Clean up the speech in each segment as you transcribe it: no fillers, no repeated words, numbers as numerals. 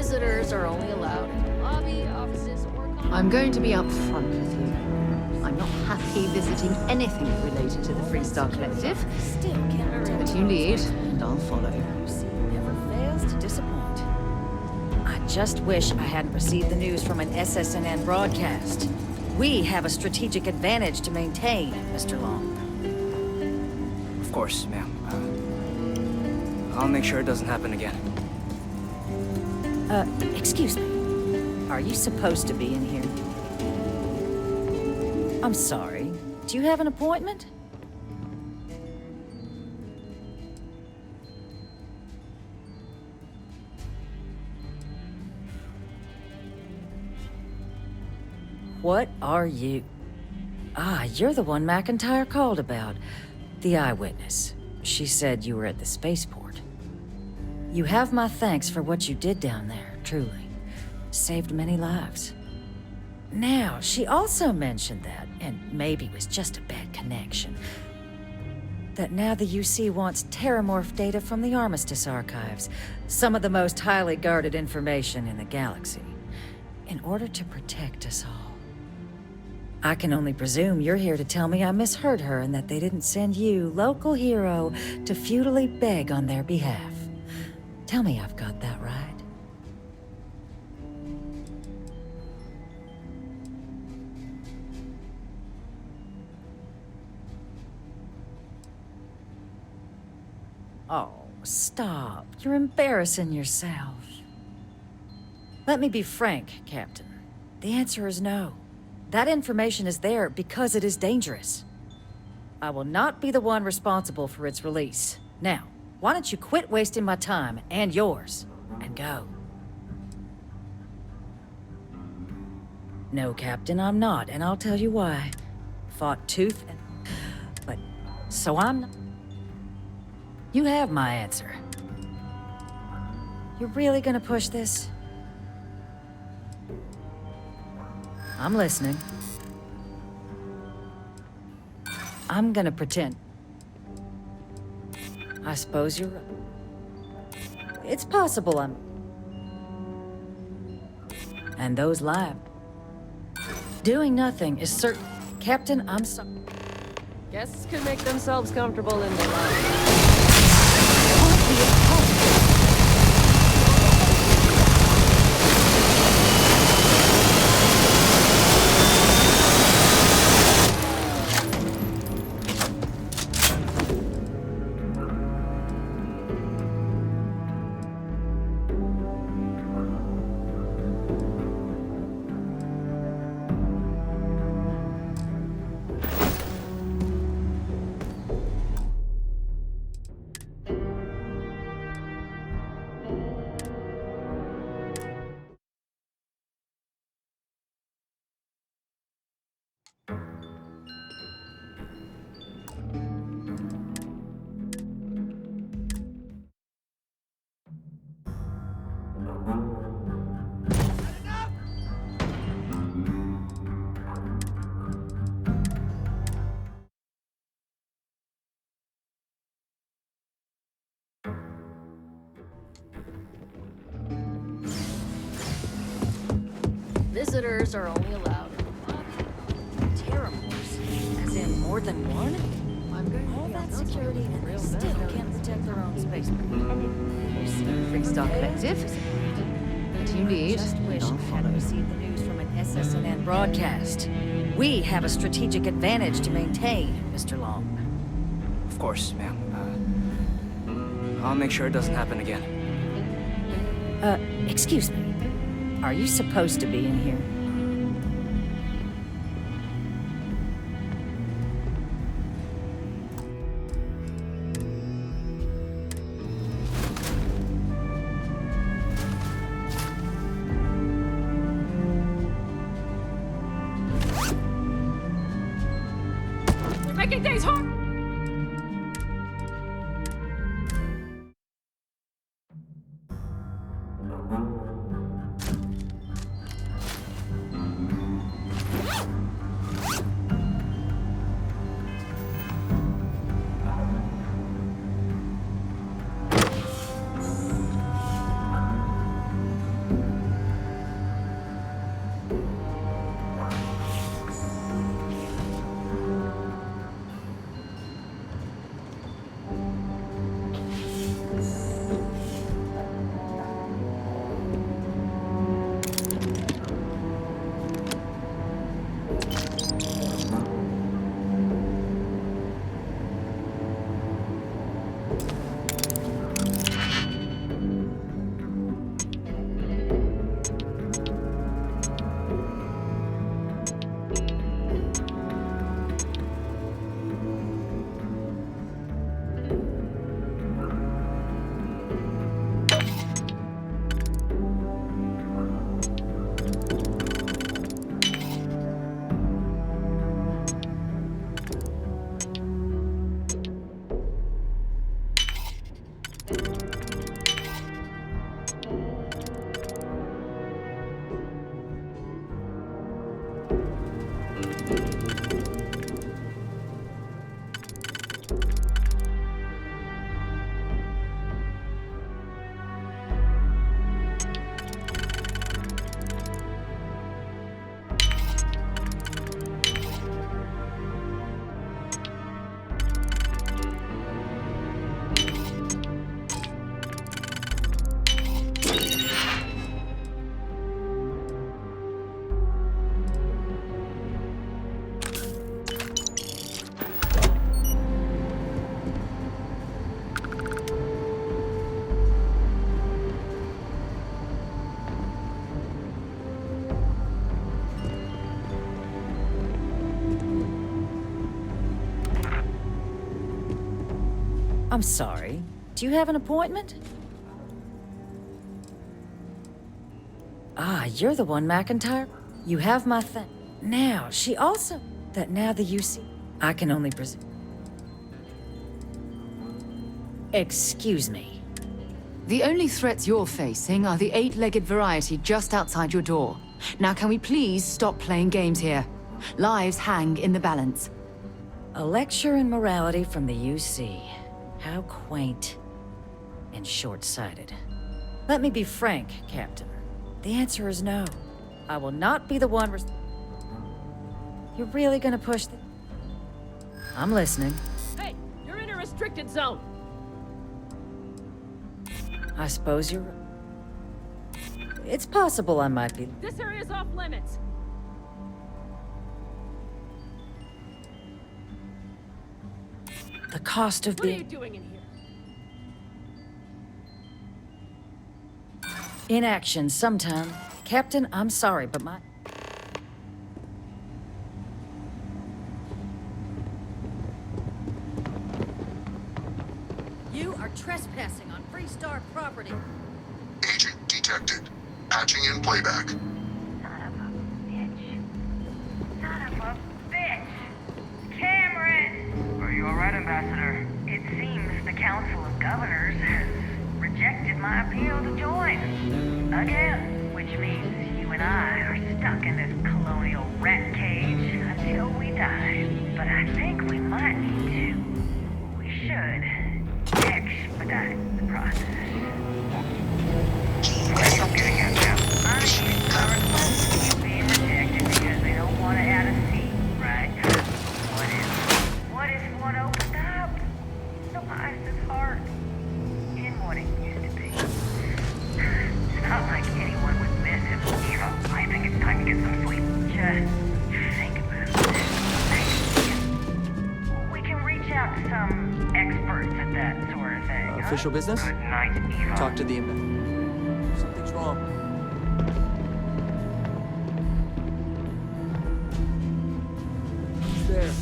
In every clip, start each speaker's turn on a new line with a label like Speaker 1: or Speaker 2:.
Speaker 1: Visitors are only allowed in the lobby, offices, or...
Speaker 2: I'm going to be upfront with you. I'm not happy visiting anything related to the Freestar Collective.
Speaker 1: Still can't protect
Speaker 2: But you lead, and I'll follow.
Speaker 1: UC never fails to disappoint.
Speaker 3: I just wish I hadn't received the news from an SSNN broadcast. We have a strategic advantage to maintain, Mr. Long.
Speaker 4: Of course, ma'am. I'll make sure it doesn't happen again.
Speaker 3: Excuse me. Are you supposed to be in here? I'm sorry. Do you have an appointment? What are you? Ah, you're the one McIntyre called about. The eyewitness. She said you were at the spaceport. You have my thanks for what you did down there, truly. Saved many lives. Now, she also mentioned that, and maybe it was just a bad connection, that now the UC wants terramorph data from the Armistice archives, some of the most highly guarded information in the galaxy, in order to protect us all. I can only presume you're here to tell me I misheard her and that they didn't send you, local hero, to futilely beg on their behalf. Tell me I've got that right. Oh, stop. You're embarrassing yourself. Let me be frank, Captain. The answer is no. That information is there because it is dangerous. I will not be the one responsible for its release. Now, why don't you quit wasting my time and yours, and go? No, Captain, I'm not, and I'll tell you why. Fought tooth and... But, so I'm not... You have my answer. You're really gonna push this? I'm listening. I'm gonna pretend. I suppose you're right. It's possible I'm... And those live. Doing nothing is certain. Captain, I'm sorry.
Speaker 1: Guests can make themselves comfortable in the lobby. Visitors are only allowed in the lobby.
Speaker 3: Terramorphs? As in more than one? All that security and they still can't protect their own space.
Speaker 2: Freestar Collective. And you lead,
Speaker 3: Just
Speaker 2: and
Speaker 3: wish
Speaker 2: I'll
Speaker 3: I hadn't
Speaker 2: follow.
Speaker 3: received the news from an SSNN broadcast. We have a strategic advantage to maintain, Mr. Long.
Speaker 4: Of course, ma'am. I'll make sure it doesn't happen again.
Speaker 3: Excuse me. Are you supposed to be in here?
Speaker 1: They're making things hard!
Speaker 3: I'm sorry. Do you have an appointment? Ah, you're the one, McIntyre. You have my thing. Now, she also... That now the UC... I can only presume... Excuse me.
Speaker 2: The only threats you're facing are the 8-legged variety just outside your door. Now can we please stop playing games here? Lives hang in the balance.
Speaker 3: A lecture in morality from the UC. How quaint and short-sighted. Let me be frank, Captain. The answer is no. I will not be the one You're really gonna push the... I'm listening.
Speaker 5: Hey, you're in a restricted zone.
Speaker 3: I suppose you're... It's possible I might be...
Speaker 5: This area's off limits.
Speaker 3: The cost of
Speaker 5: What are you
Speaker 3: being...
Speaker 5: doing in here?
Speaker 3: In action sometime. Captain, I'm sorry, but my... You are trespassing on Freestar property.
Speaker 6: Agent detected. Patching in playback.
Speaker 7: Son of a bitch. Son of a bitch. Cameron! Are you alright, Ambassador? It seems the Council of Governors has rejected my appeal to join. Again. Which means you and I are stuck in this colonial rat cage until we die. But I think we might need to. We should expedite the process. I'm getting at now. I mean, our request is being rejected because they don't want to add a seat, right? What if one opened up? So ice is hard in what it used to be. It's not like anyone would miss it. I think it's time to get some sleep. Just think about it. We can reach out to some experts at that sort of thing.
Speaker 4: Official business?
Speaker 7: Good night, Eva.
Speaker 4: Talk to the Something's wrong. He's there.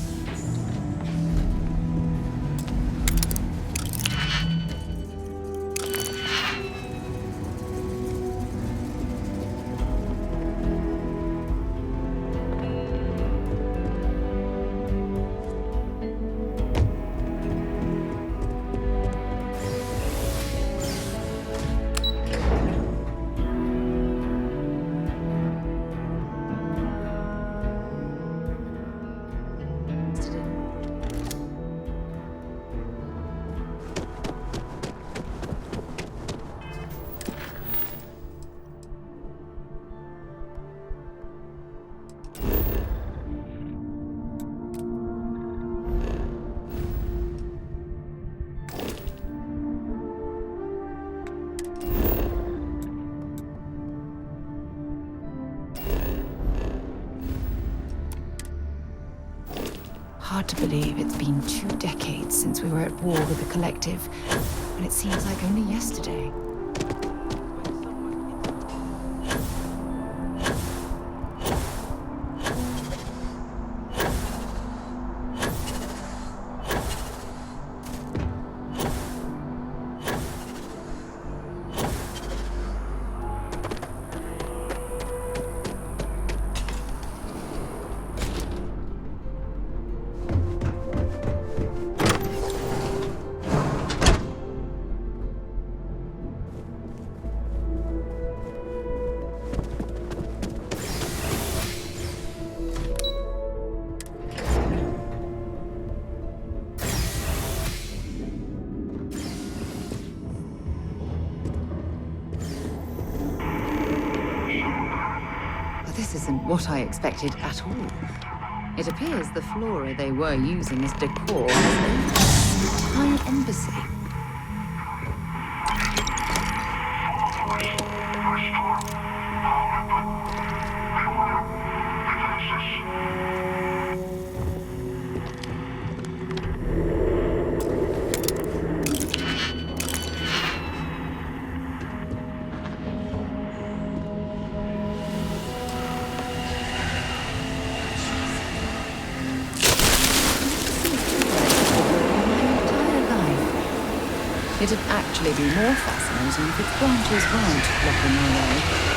Speaker 2: Hard to believe it's been 2 decades since we were at war with the Collective, but it seems like only yesterday. This isn't what I expected at all. It appears the flora they were using as decor has a tiny embassy. It'd actually be more fascinating if its branches weren't blocking my way.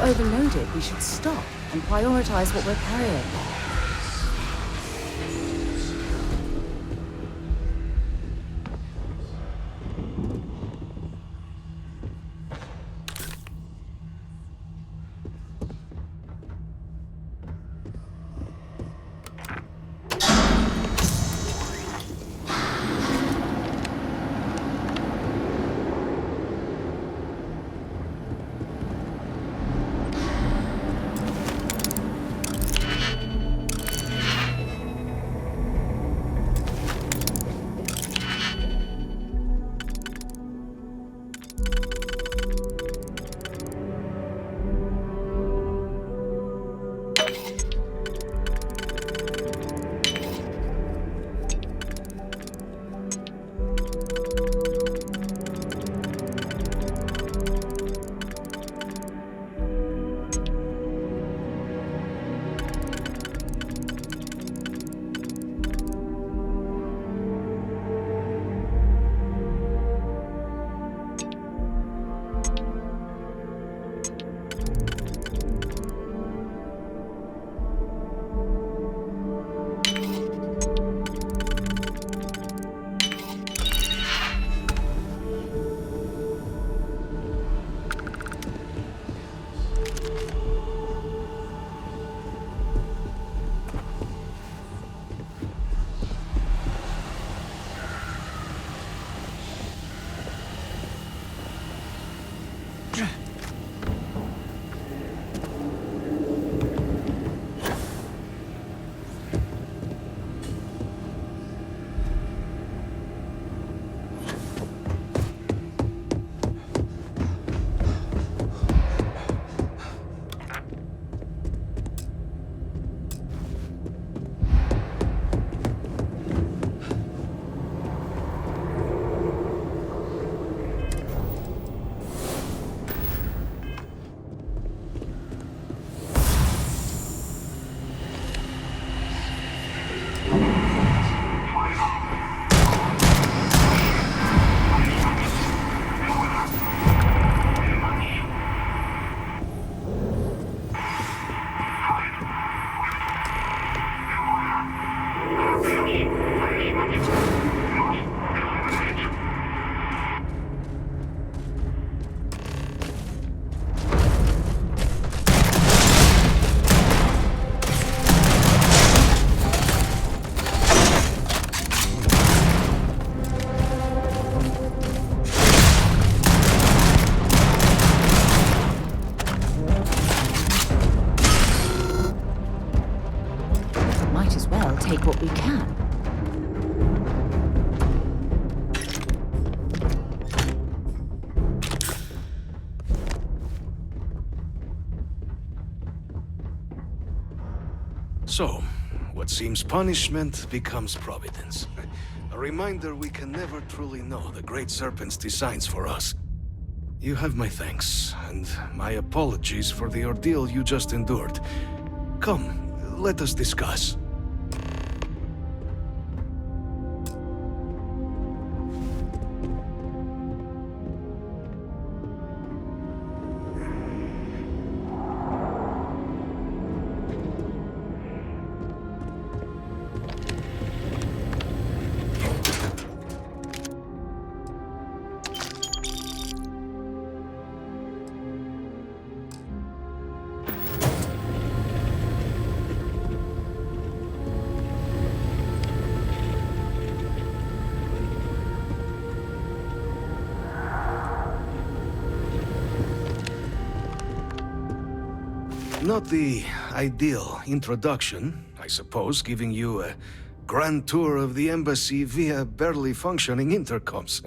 Speaker 2: Overloaded, we should stop and prioritize what we're carrying. Might as well take what we can.
Speaker 8: So, what seems punishment becomes providence. A reminder we can never truly know the Great Serpent's designs for us. You have my thanks, and my apologies for the ordeal you just endured. Come, let us discuss. Not the ideal introduction, I suppose, giving you a grand tour of the embassy via barely functioning intercoms.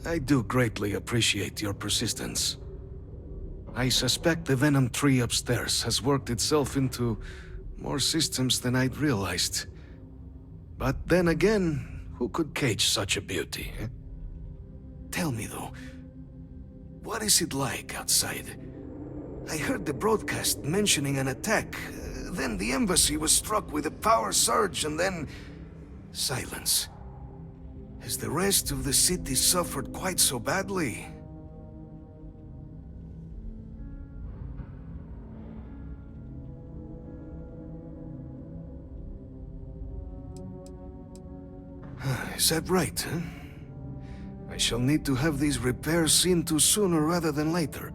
Speaker 8: I do greatly appreciate your persistence. I suspect the Venom tree upstairs has worked itself into more systems than I'd realized. But then again, who could cage such a beauty? Tell me though, what is it like outside? I heard the broadcast mentioning an attack. Then the embassy was struck with a power surge and then... silence. Has the rest of the city suffered quite so badly? Is that right, huh? I shall need to have these repairs seen to sooner rather than later.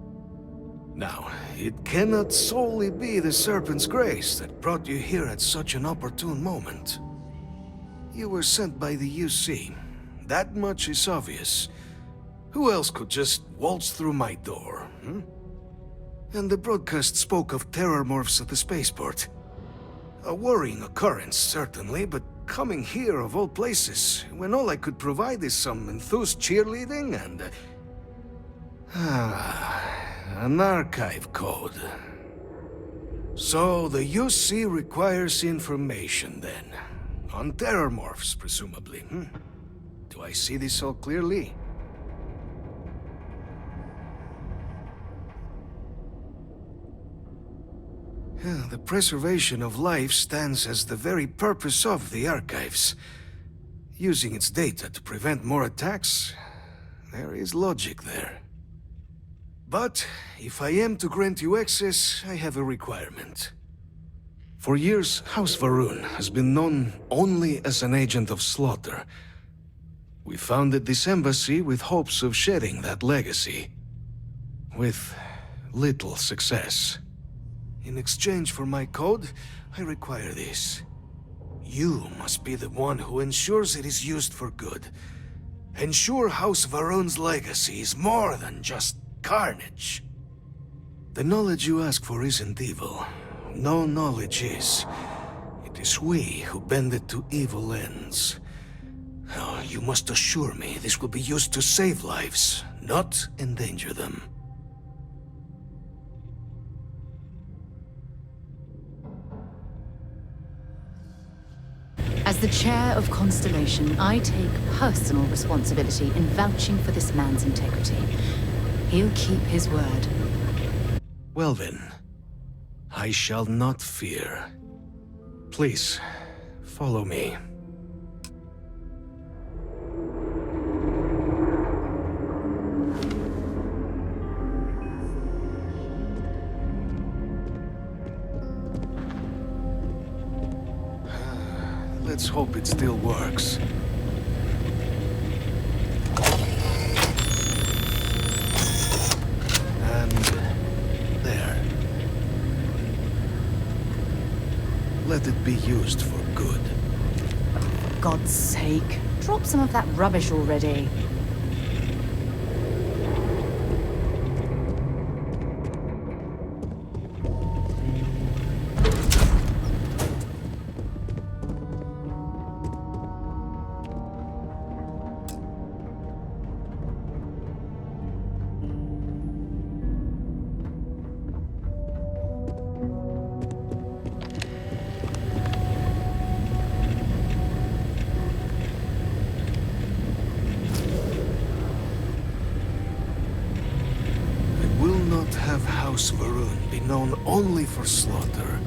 Speaker 8: Now, it cannot solely be the Serpent's grace that brought you here at such an opportune moment. You were sent by the UC. That much is obvious. Who else could just waltz through my door, hmm? And the broadcast spoke of terror morphs at the spaceport. A worrying occurrence, certainly, but coming here of all places, when all I could provide is some enthused cheerleading and... an archive code. So the UC requires information then. On terror morphs, presumably, hmm? Do I see this all clearly? The preservation of life stands as the very purpose of the archives. Using its data to prevent more attacks, there is logic there. But if I am to grant you access, I have a requirement. For years, House Varun has been known only as an agent of slaughter. We founded this embassy with hopes of shedding that legacy. With little success. In exchange for my code, I require this. You must be the one who ensures it is used for good. Ensure House Varun's legacy is more than just carnage. The knowledge you ask for isn't evil. No knowledge is. It is we who bend it to evil ends. Oh, you must assure me this will be used to save lives, not endanger them.
Speaker 2: As the chair of Constellation, I take personal responsibility in vouching for this man's integrity. He'll keep his word.
Speaker 8: Well then, I shall not fear. Please, follow me. Let's hope it still works. And there. Let it be used for good.
Speaker 2: For God's sake, drop some of that rubbish already.
Speaker 8: Have House Varun be known only for slaughter.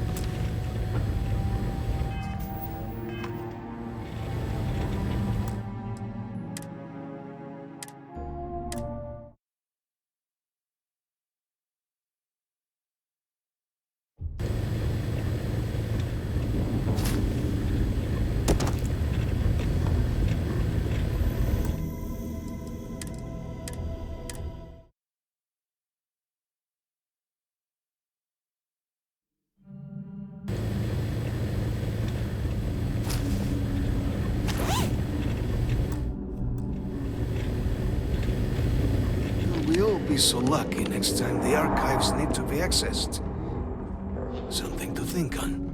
Speaker 8: We'll be so lucky next time the archives need to be accessed. Something to think on.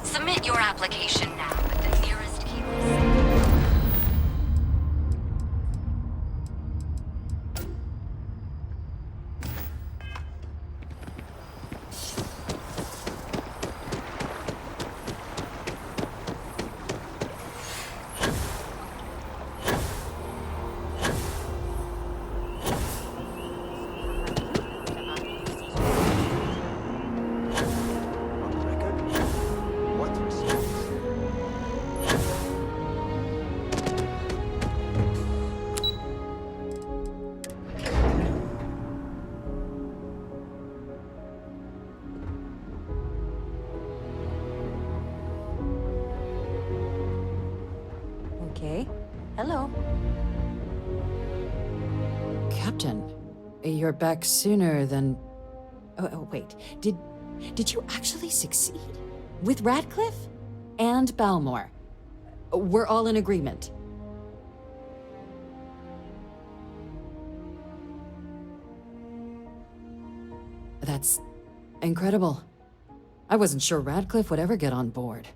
Speaker 9: Submit your application now with the nearest kiosk.
Speaker 3: Okay. Hello. Captain, you're back sooner than... Oh, wait. Did you actually succeed? With Radcliffe? And Balmore? We're all in agreement. That's incredible. I wasn't sure Radcliffe would ever get on board.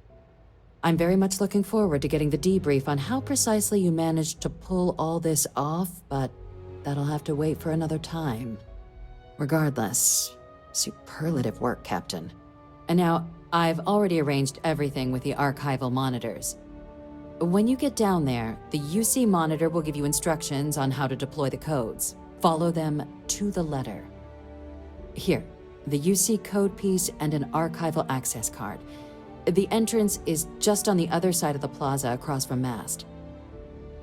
Speaker 10: I'm very much looking forward to getting the debrief on how precisely you managed to pull all this off, but that'll have to wait for another time. Regardless, superlative work, Captain. And now, I've already arranged everything with the archival monitors. When you get down there, the UC monitor will give you instructions on how to deploy the codes. Follow them to the letter. Here, the UC code piece and an archival access card. The entrance is just on the other side of the plaza across from Mast.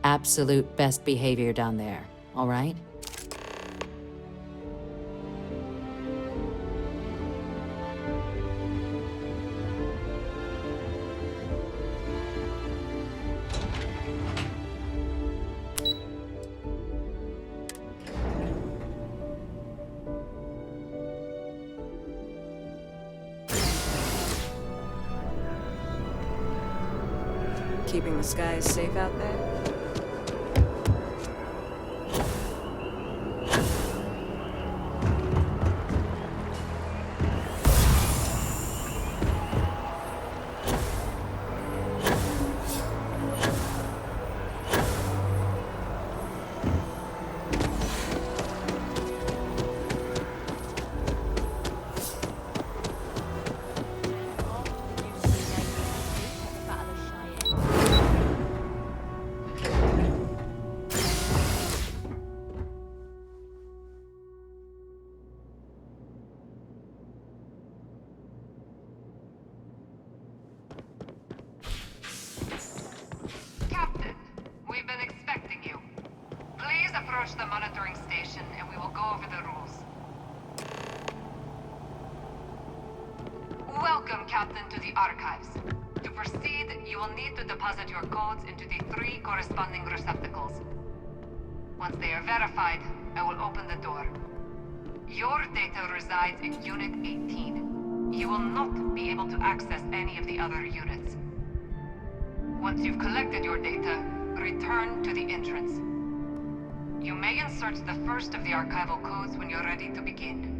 Speaker 10: Absolute best behavior down there, all right?
Speaker 11: Keeping the skies safe out there?
Speaker 9: Captain, we've been expecting you. Please approach the monitoring station and we will go over the rules. Welcome, Captain, to the archives. To proceed, you will need to deposit your codes into the 3 corresponding receptacles. Once they are verified, I will open the door. Your data resides in Unit 18. You will not be able to access any of the other units. Once you've collected your data, return to the entrance. You may insert the first of the archival codes when you're ready to begin.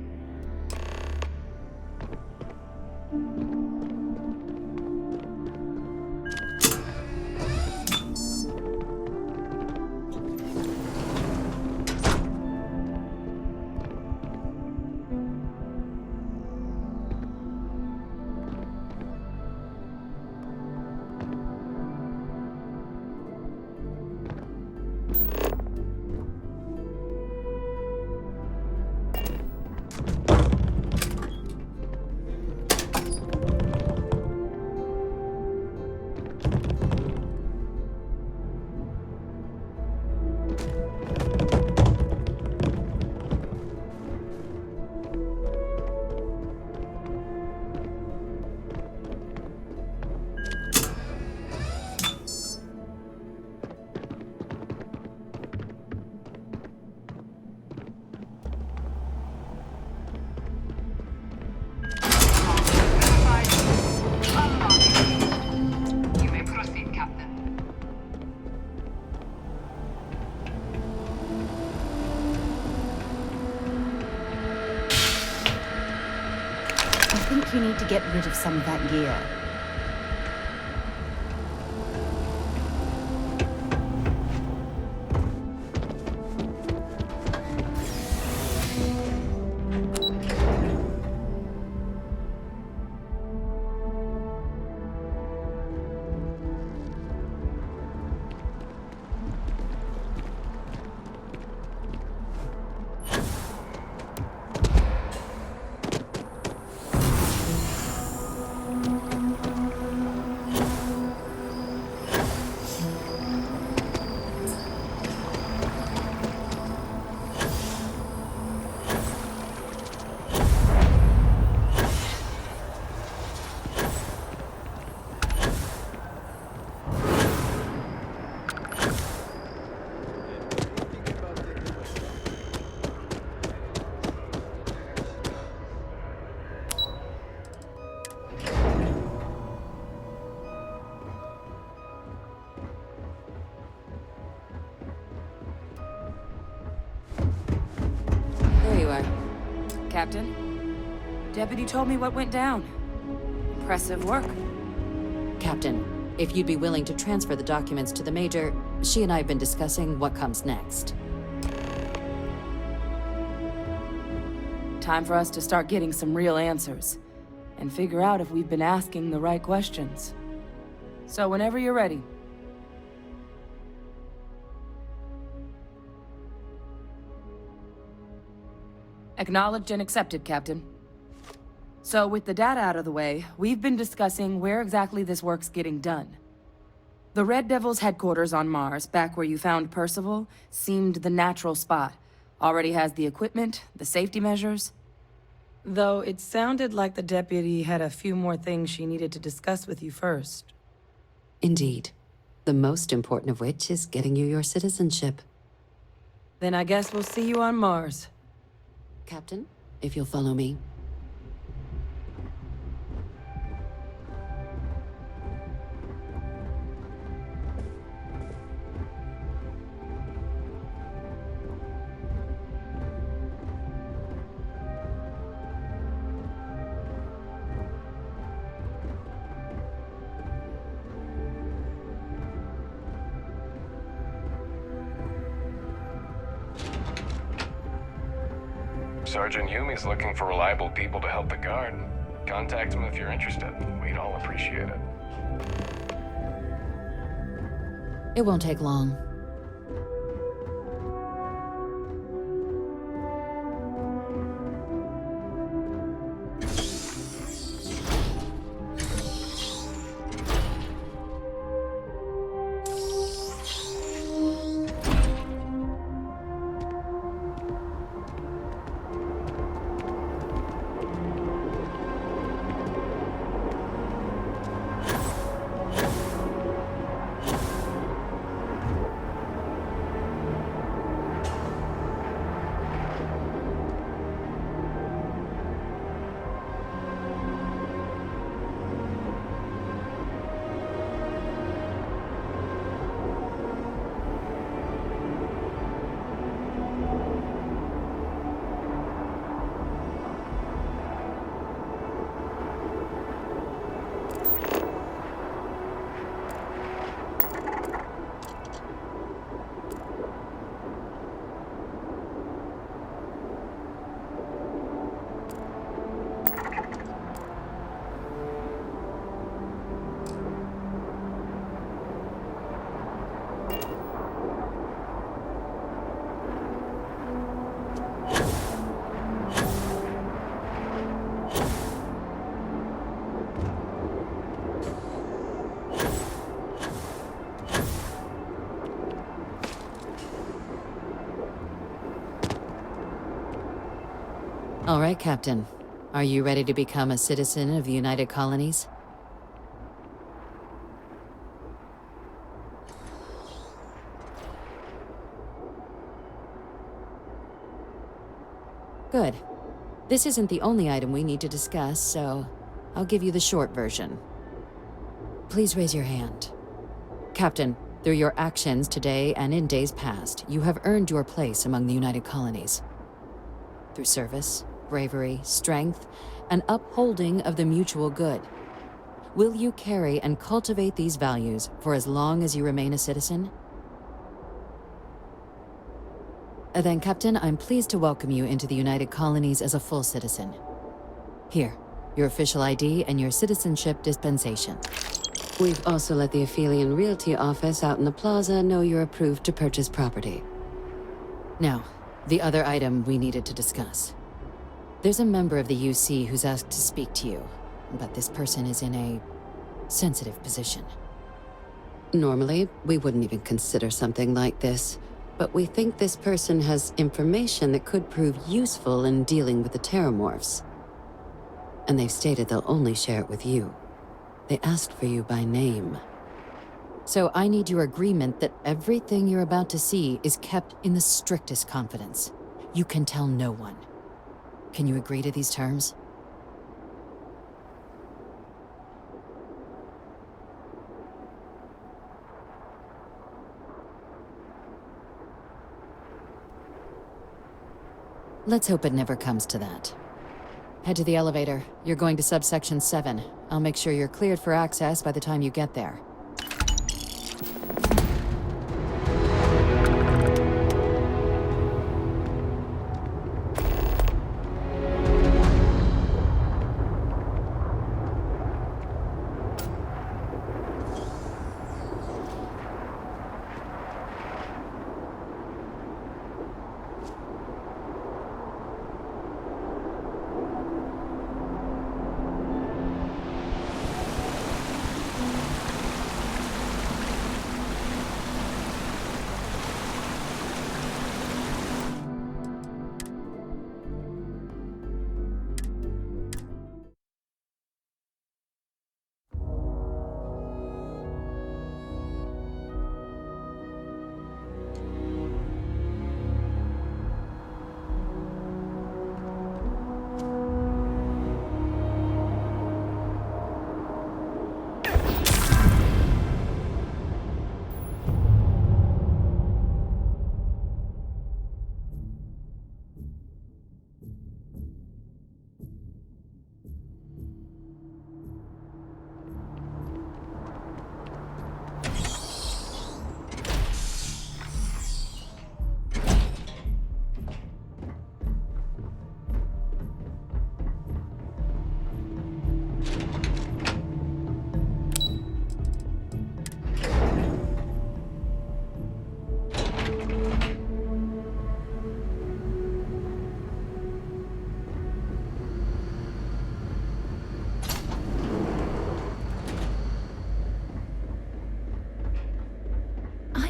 Speaker 9: You may proceed, Captain.
Speaker 2: I think you need to get rid of some of that gear.
Speaker 11: Captain. Deputy told me what went down. Impressive work.
Speaker 10: Captain, If you'd be willing to transfer the documents to the Major, she and I have been discussing what comes next.
Speaker 12: Time for us to start getting some real answers, and figure out if we've been asking the right questions. So whenever you're ready. Acknowledged and accepted, Captain. So with the data out of the way, we've been discussing where exactly this work's getting done. The Red Devil's headquarters on Mars, back where you found Percival, seemed the natural spot. Already has the equipment, the safety measures. Though it sounded like the deputy had a few more things she needed to discuss with you first.
Speaker 10: Indeed. The most important of which is getting you your citizenship.
Speaker 12: Then I guess we'll see you on Mars.
Speaker 10: Captain, if you'll follow me.
Speaker 13: Sergeant Yumi's looking for reliable people to help the guard. Contact him if you're interested. We'd all appreciate it.
Speaker 10: It won't take long. All right, Captain. Are you ready to become a citizen of the United Colonies? Good. This isn't the only item we need to discuss, so I'll give you the short version. Please raise your hand. Captain, through your actions today and in days past, you have earned your place among the United Colonies. Through service, bravery, strength, and upholding of the mutual good. Will you carry and cultivate these values for as long as you remain a citizen? Then, Captain, I'm pleased to welcome you into the United Colonies as a full citizen. Here, your official ID and your citizenship dispensation. We've also let the Aphelion Realty office out in the plaza know you're approved to purchase property. Now, the other item we needed to discuss. There's a member of the UC who's asked to speak to you, but this person is in a sensitive position. Normally, we wouldn't even consider something like this, but we think this person has information that could prove useful in dealing with the Terramorphs. And they've stated they'll only share it with you. They asked for you by name. So I need your agreement that everything you're about to see is kept in the strictest confidence. You can tell no one. Can you agree to these terms? Let's hope it never comes to that. Head to the elevator. You're going to subsection 7. I'll make sure you're cleared for access by the time you get there.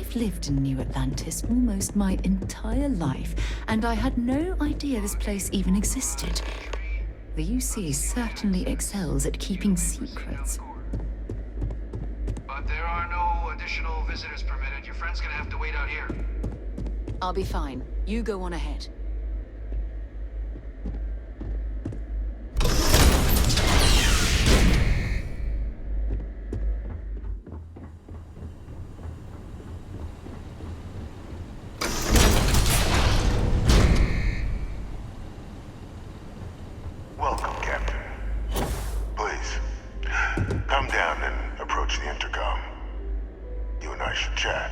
Speaker 2: I've lived in New Atlantis almost my entire life, and I had no idea this place even existed. The UC certainly excels at keeping secrets.
Speaker 14: But there are no additional visitors permitted. Your friend's gonna have to wait out here.
Speaker 2: I'll be fine. You go on ahead.
Speaker 15: Welcome, Captain. Please, come down and approach the intercom. You and I should chat.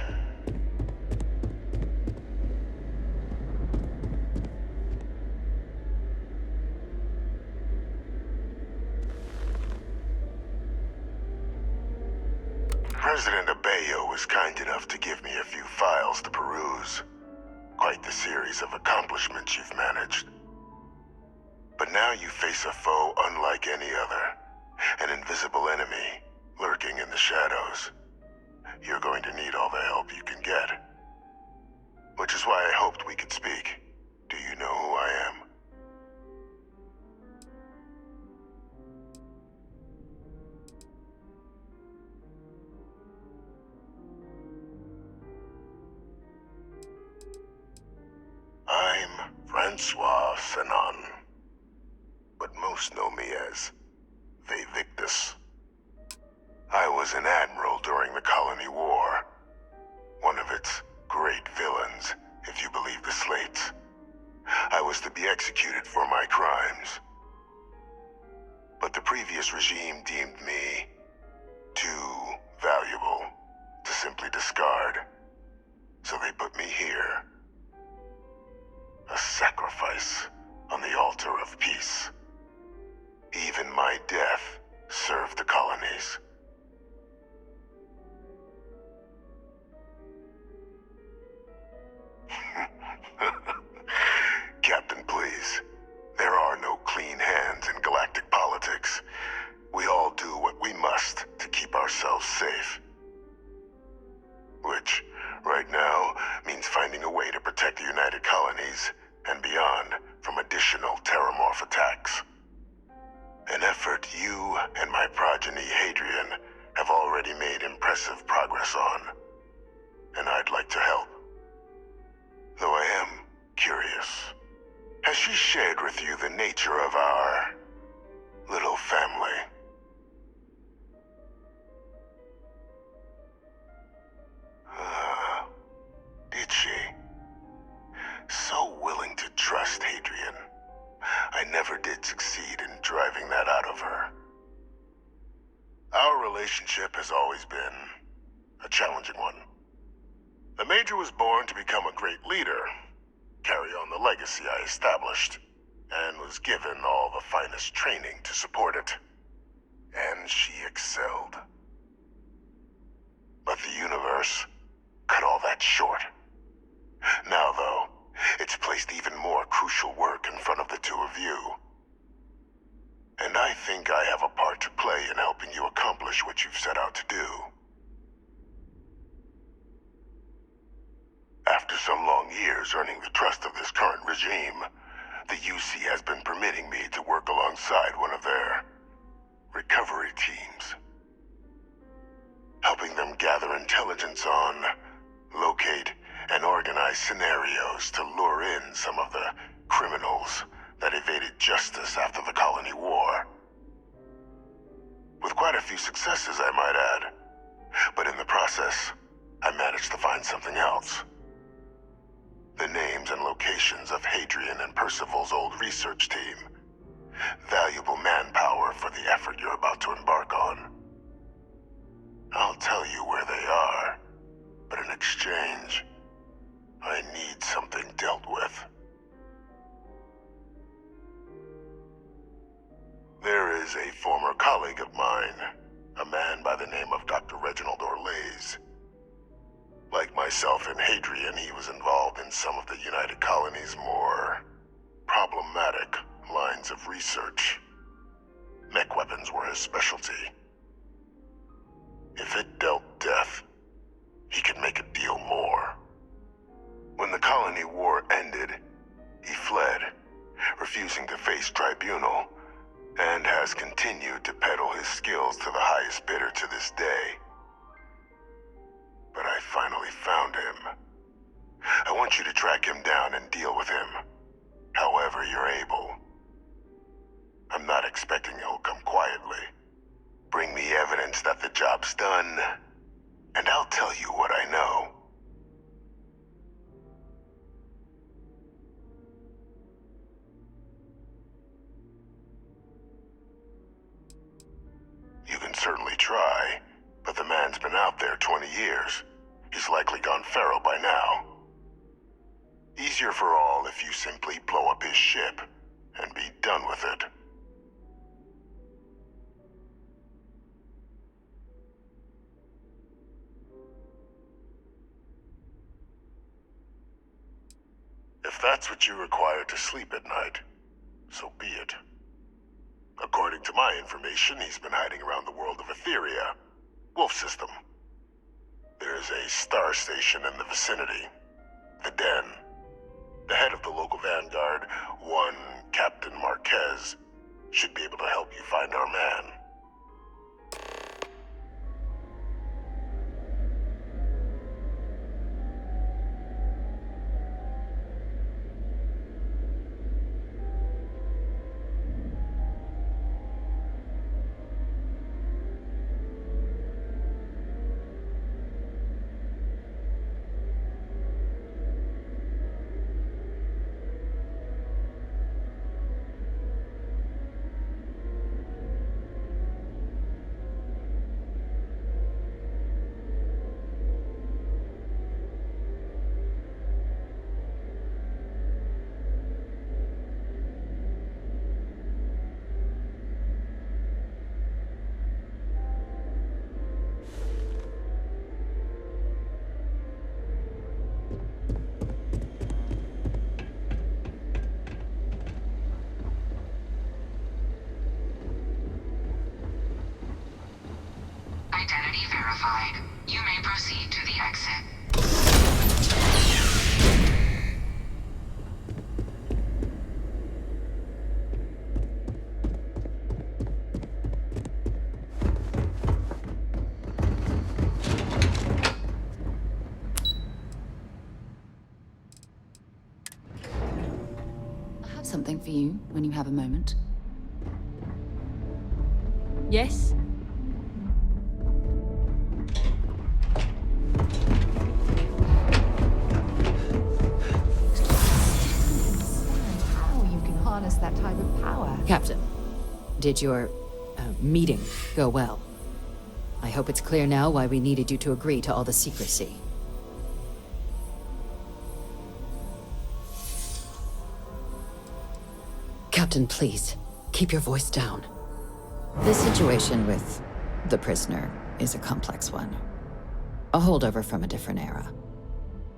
Speaker 15: President Abeyo was kind enough to give me a few files to peruse. Quite the series of accomplishments you've managed. But now you face a foe unlike any other. An invisible enemy, lurking in the shadows. You're going to need all the help you can get. Which is why I hoped we could speak. Do you know who I am? I'm Francois Sanon, but most know me as Victus. I was an admiral during the Colony War, one of its great villains, if you believe the slates. I was to be executed for my crimes. But the previous regime deemed me too valuable to simply discard. So they put me here. A sacrifice on the altar of peace. Even my death served the colonies. Captain, please. There are no clean hands in galactic politics. We all do what we must to keep ourselves safe. Which, right now, means finding a way to protect the United Colonies and beyond from additional terramorph attacks. An effort you and my progeny, Hadrian, have already made impressive progress on. And I'd like to help. Though I am curious. Has she shared with you the nature of our little family? Did she? So willing to trust Hadrian. I never did succeed in driving that out of her. Our relationship has always been a challenging one. The Major was born to become a great leader, carry on the legacy I established, and was given all the finest training to support it. And she excelled. But the universe cut all that short. Now, though, it's placed even more crucial work in front of the two of you. And I think I have a part to play in helping you accomplish what you've set out to do. After some long years earning the trust of this current regime, the UC has been permitting me to work alongside one of their recovery teams. Helping them gather intelligence on, locate, and organize scenarios to lure in some of the criminals that evaded justice after the Colony War. With quite a few successes, I might add. But in the process, I managed to find something else. The names and locations of Hadrian and Percival's old research team. Valuable manpower for the effort you're about to embark on. I'll tell you where they are, but in exchange, I need something dealt with. There is a former colleague of mine, a man by the name of Dr. Reginald Orlaise. Like myself and Hadrian, he was involved in some of the United Colony's more problematic lines of research. Mech weapons were his specialty. If it dealt death, he could make a deal more continued to peddle his skills to the highest bidder to this day. But I finally found him. I want you to track him down and deal with him, however you're able. I'm not expecting he'll come quietly. Bring me evidence that the job's done, and I'll tell you what I know. You can certainly try, but the man's been out there 20 years. He's likely gone feral by now. Easier for all if you simply blow up his ship and be done with it. If that's what you require to sleep at night, so be it. According to my information, he's been hiding around the world of Etheria, Wolf System. There's a star station in the vicinity, the Den. The head of the local vanguard, one Captain Marquez, should be able to help you find our man.
Speaker 9: Identity verified. You may proceed to the exit.
Speaker 2: I have something for you when you have a moment.
Speaker 5: Yes?
Speaker 2: How you can harness that type of power.
Speaker 10: Captain, did your meeting go well? I hope it's clear now why we needed you to agree to all the secrecy. Captain, please, keep your voice down. The situation with the prisoner is a complex one. A holdover from a different era.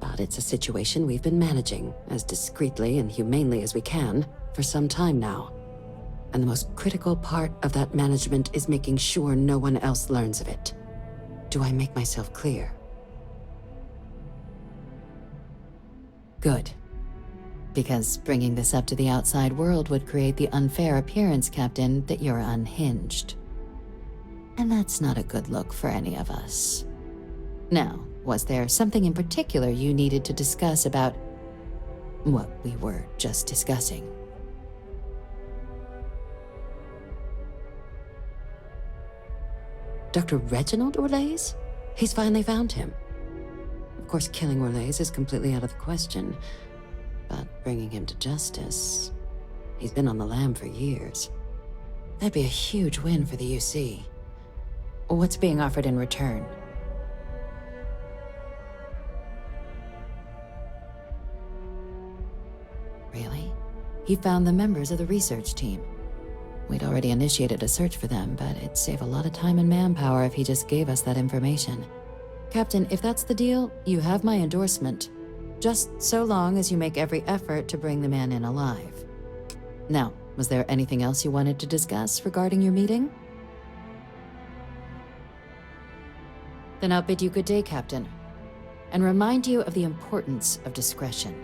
Speaker 10: But it's a situation we've been managing as discreetly and humanely as we can for some time now. And the most critical part of that management is making sure no one else learns of it. Do I make myself clear? Good. Because bringing this up to the outside world would create the unfair appearance, Captain, that you're unhinged. And that's not a good look for any of us. Now, was there something in particular you needed to discuss about what we were just discussing? Dr. Reginald Orlaise? He's finally found him. Of course, killing Orlaise is completely out of the question, but bringing him to justice... He's been on the lam for years. That'd be a huge win for the UC. What's being offered in return? Really? He found the members of the research team. We'd already initiated a search for them, but it'd save a lot of time and manpower if he just gave us that information. Captain, if that's the deal, you have my endorsement. Just so long as you make every effort to bring the man in alive. Now, was there anything else you wanted to discuss regarding your meeting? Then I'll bid you good day, Captain, and remind you of the importance of discretion.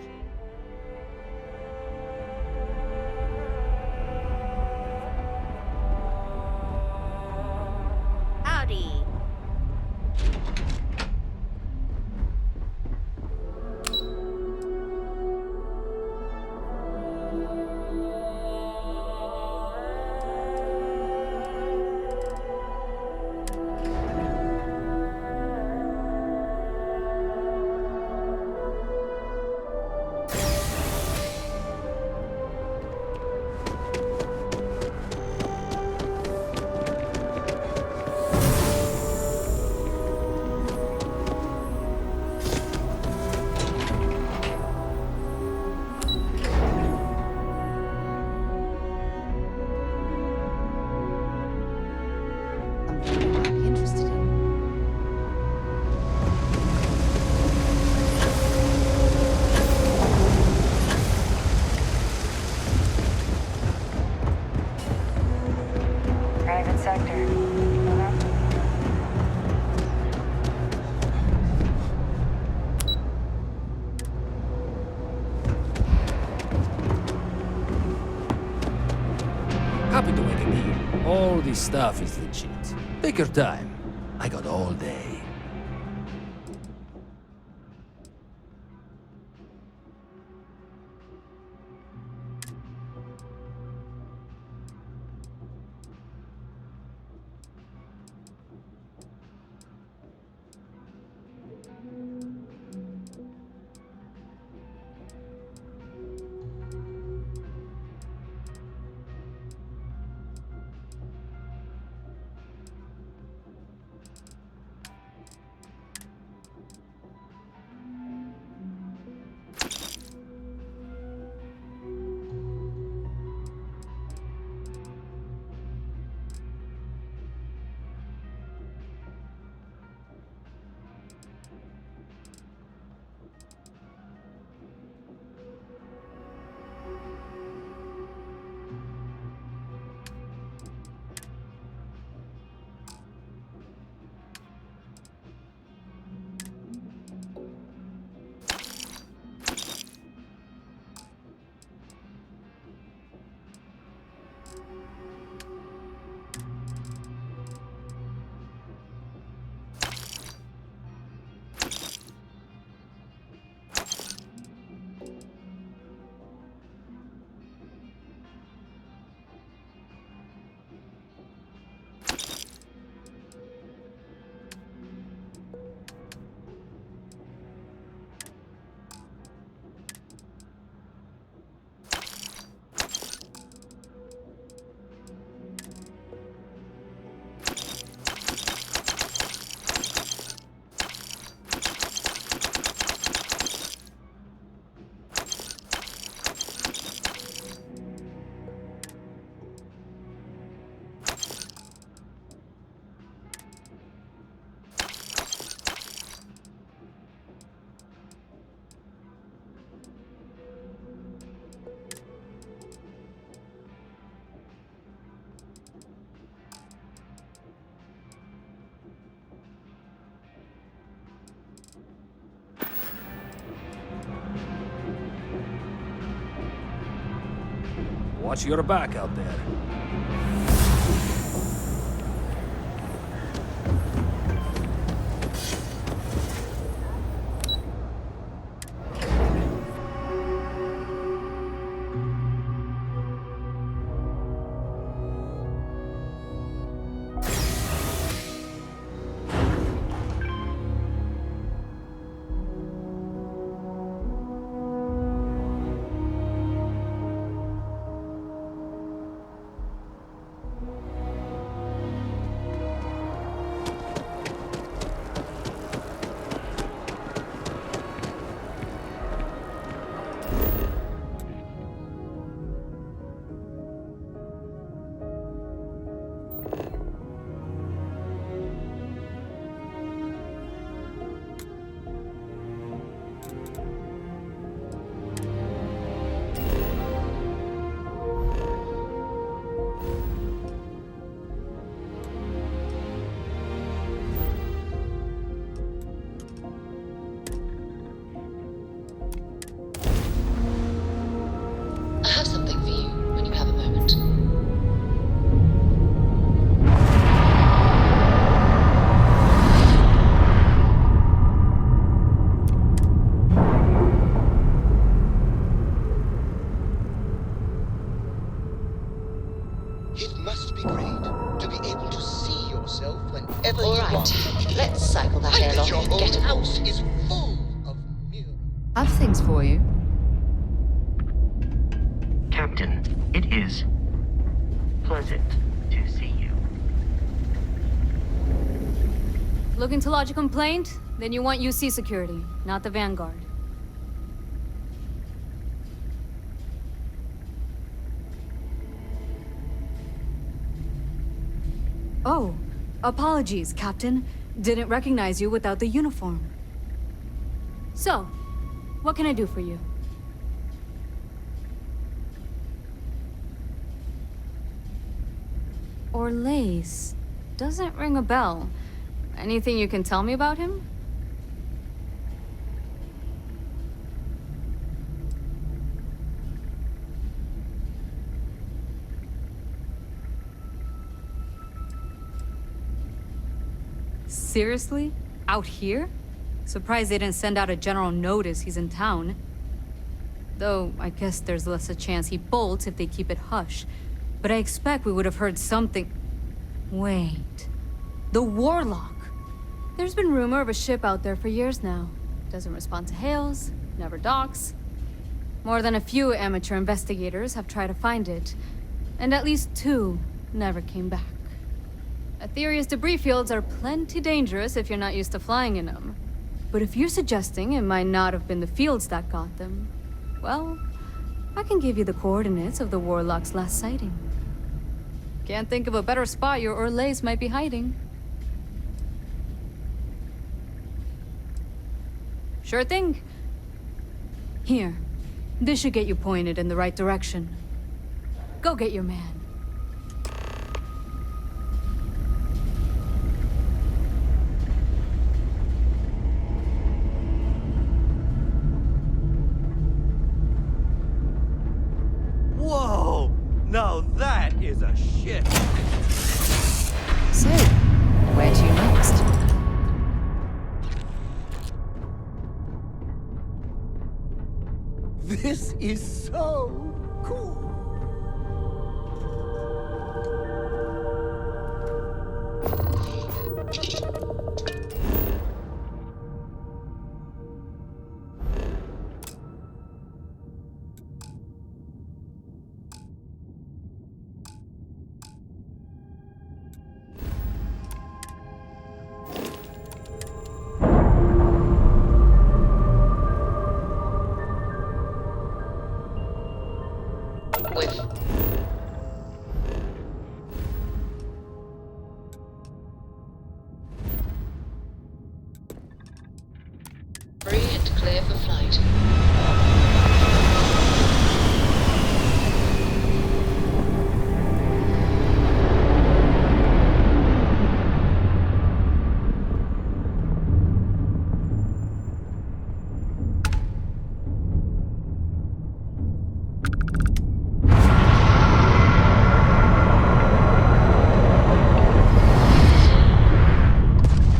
Speaker 16: this stuff is legit. Take your time. I got all day. Watch your back out there.
Speaker 2: I have something for you when you have a moment.
Speaker 17: It must be great to be able to see yourself whenever
Speaker 2: All
Speaker 17: you
Speaker 2: right,
Speaker 17: want.
Speaker 2: let's cycle that
Speaker 17: I
Speaker 2: hair
Speaker 17: bet
Speaker 2: along
Speaker 17: your
Speaker 2: and
Speaker 17: whole
Speaker 2: get a
Speaker 17: house is full of mirrors.
Speaker 2: I've things for you.
Speaker 18: Captain, it is pleasant to see you.
Speaker 1: Looking to lodge a complaint? Then you want UC security, not the Vanguard. Oh, apologies, Captain. Didn't recognize you without the uniform. So, what can I do for you? Orlace. Doesn't ring a bell. Anything you can tell me about him? Seriously? Out here? Surprised they didn't send out a general notice he's in town. Though, I guess there's less a chance he bolts if they keep it hush. But I expect we would have heard something... Wait... The Warlock! There's been rumor of a ship out there for years now. Doesn't respond to hails, never docks. More than a few amateur investigators have tried to find it, and at least 2 never came back. A theory is debris fields are plenty dangerous if you're not used to flying in them. But if you're suggesting it might not have been the fields that got them, well, I can give you the coordinates of the Warlock's last sighting. Can't think of a better spot your Orlays might be hiding. Sure thing. Here, this should get you pointed in the right direction. Go get your man.
Speaker 16: Whoa! Now that is a ship!
Speaker 2: So, where to next?
Speaker 16: This is so cool!
Speaker 9: Free and clear for flight.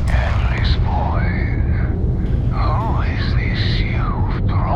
Speaker 6: Endless boy, who is this you've brought?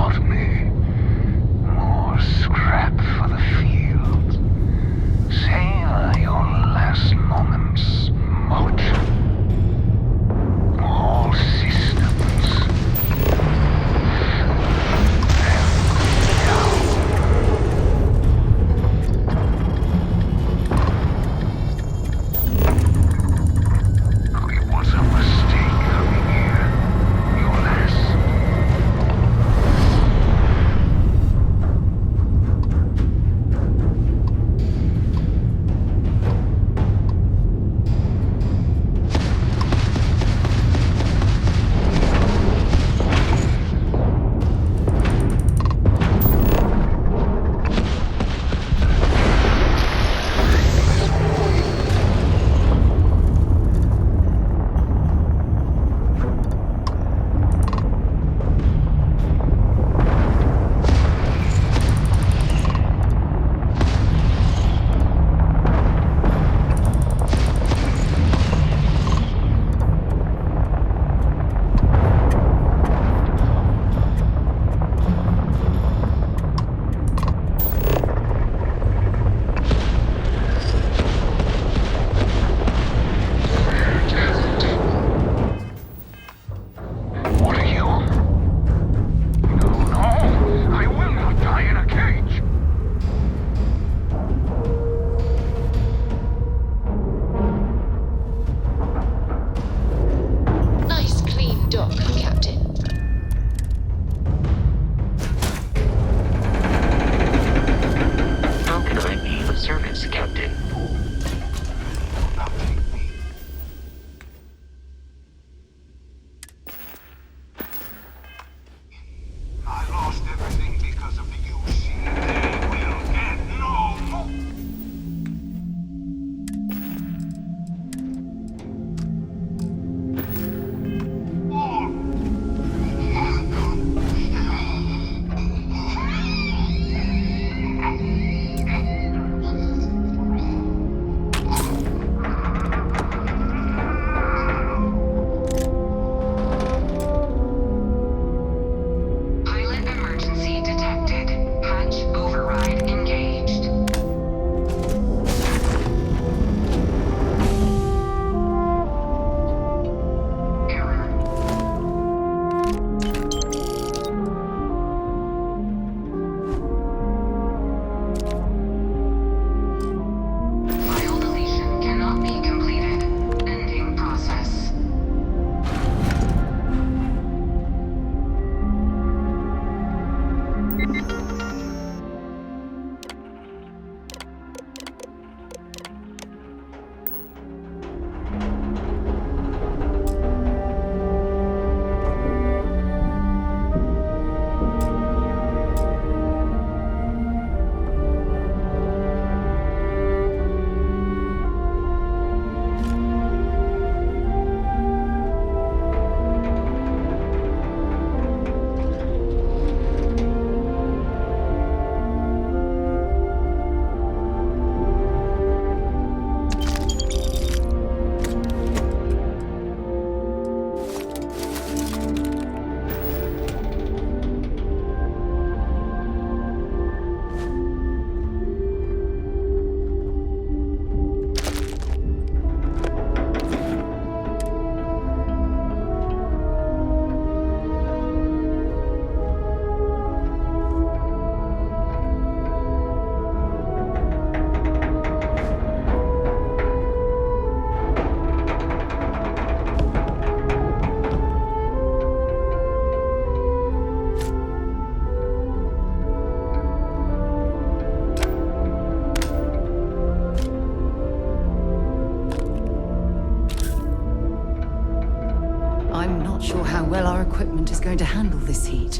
Speaker 2: well our equipment is going to handle this heat.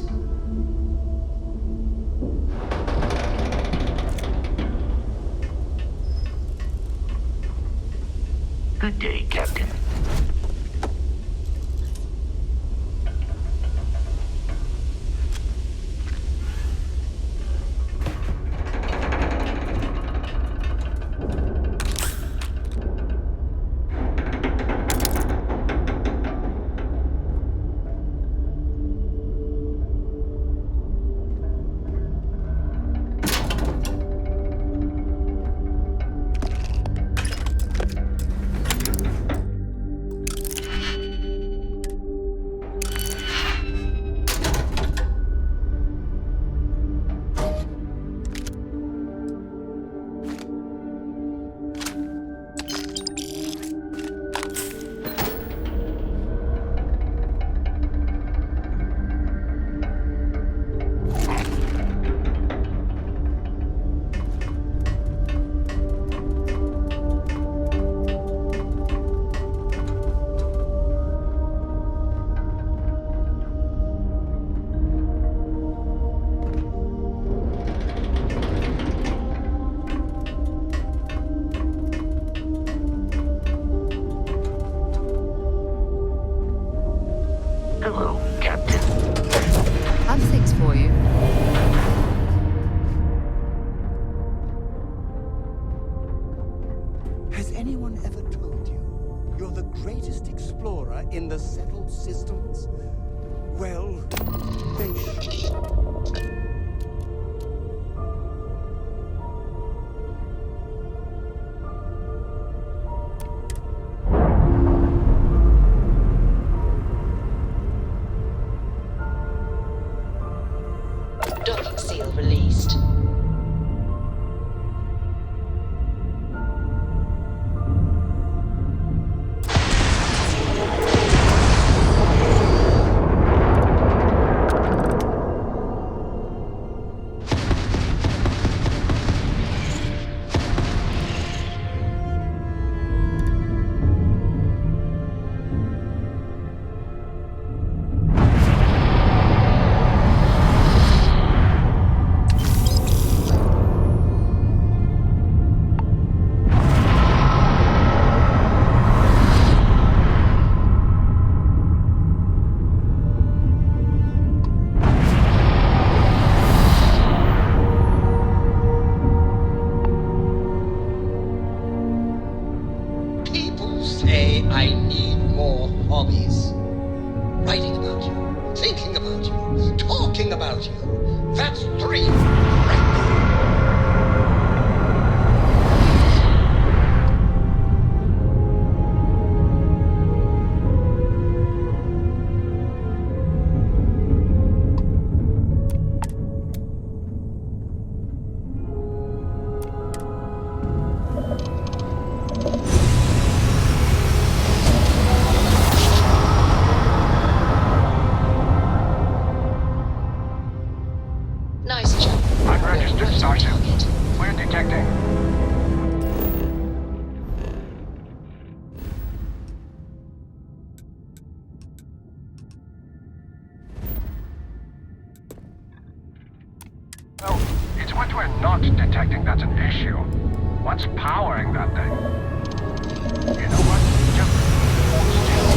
Speaker 18: Good day, Captain. Hello, Captain.
Speaker 2: Have things for you.
Speaker 17: Has anyone ever told you you're the greatest explorer in the settled systems? Well, they should.
Speaker 9: Docking seal released.
Speaker 17: People say I need more hobbies. Writing about you, thinking about you, talking about you. That's 3 right there.
Speaker 9: Nice job.
Speaker 14: Unregistered Starfield. We're detecting. Well, it's what we're not detecting that's an issue. What's powering that thing? You know what? Just hold still.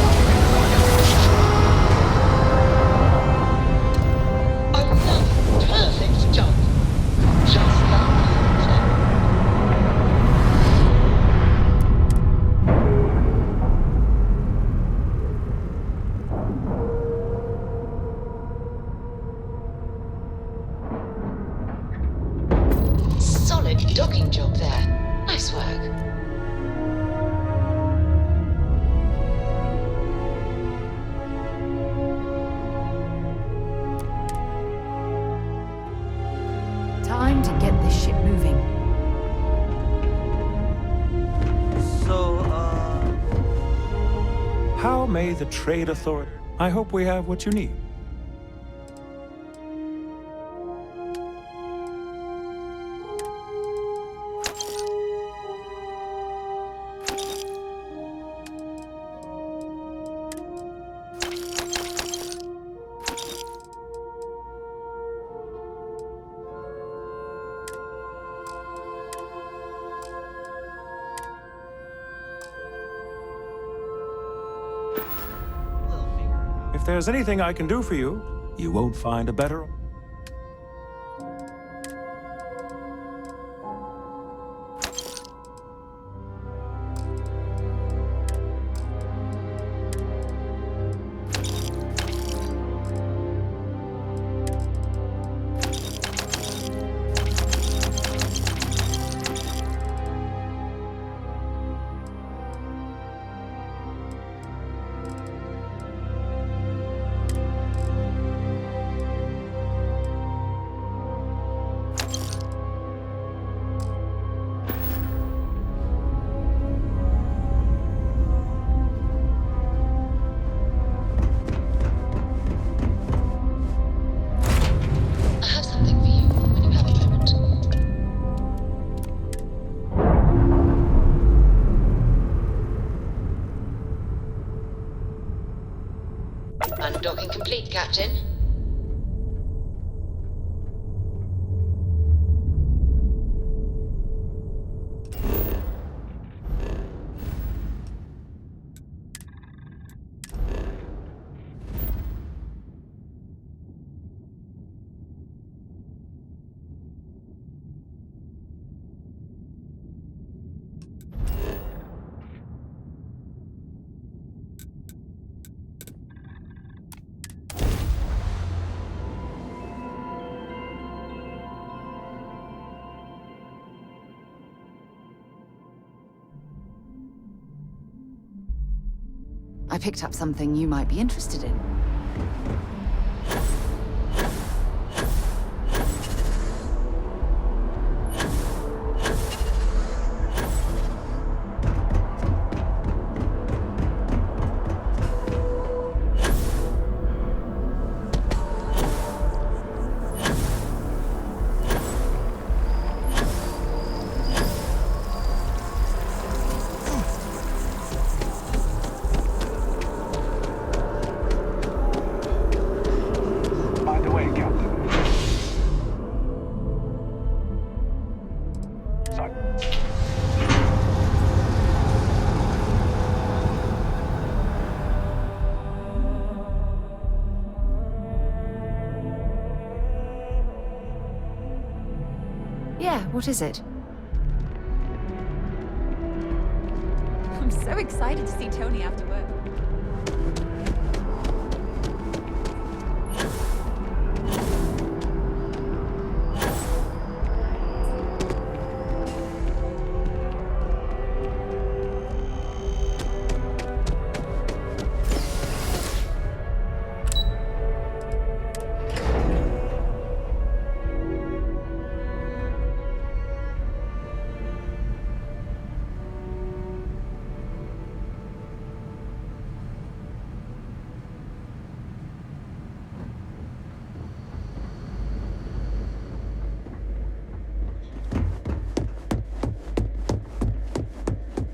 Speaker 17: Another perfect jump. Just like you planned.
Speaker 9: Solid docking job there. Nice work.
Speaker 2: Time to get this ship moving.
Speaker 17: So,
Speaker 19: How may the Trade Authority... I hope we have what you need. If there's anything I can do for you, you won't find a better...
Speaker 2: I have something for you when you have a moment. Undocking complete, Captain. I picked up something you might be interested in.
Speaker 14: By the way, Captain. Sorry.
Speaker 2: Yeah, what is it?
Speaker 20: I'm so excited to see Tony after work.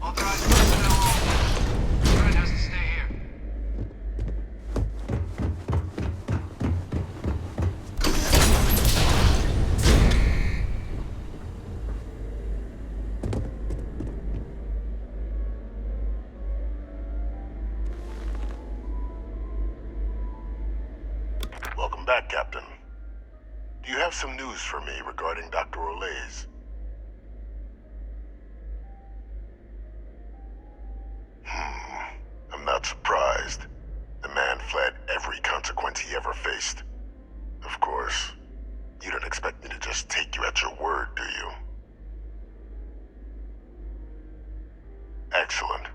Speaker 4: Authorized personnel all. Fred has to stay here.
Speaker 15: Welcome back, Captain. Do you have some news for me regarding Dr. Olays? I'm not surprised. The man fled every consequence he ever faced. Of course, you don't expect me to just take you at your word, do you? Excellent.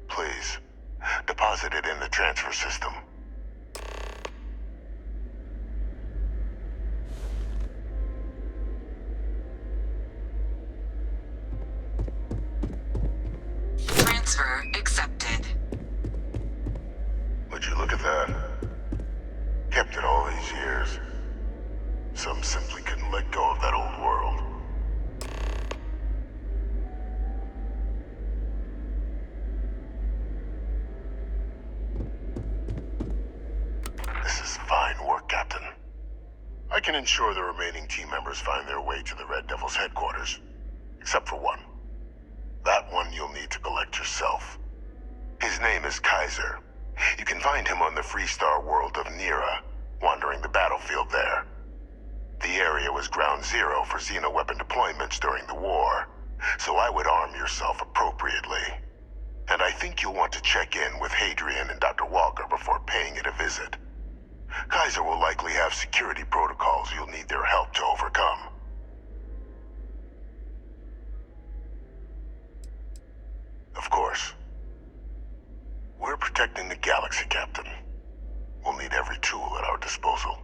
Speaker 15: Please, deposit it in the transfer system.
Speaker 2: Transfer accepted.
Speaker 15: Would you look at that? Kept it all these years. Some simply couldn't let go of that old world. This is fine work, Captain. I can ensure the remaining team members find their way to the Red Devil's headquarters. Except for one. That one you'll need to collect yourself. His name is Kaiser. You can find him on the Freestar world of Nira, wandering the battlefield there. The area was ground zero for xenoweapon deployments during the war, so I would arm yourself appropriately. And I think you'll want to check in with Hadrian and Dr. Walker before paying it a visit. Kaiser will likely have security protocols you'll need their help to overcome. Of course, we're protecting the galaxy, Captain. We'll need every tool at our disposal.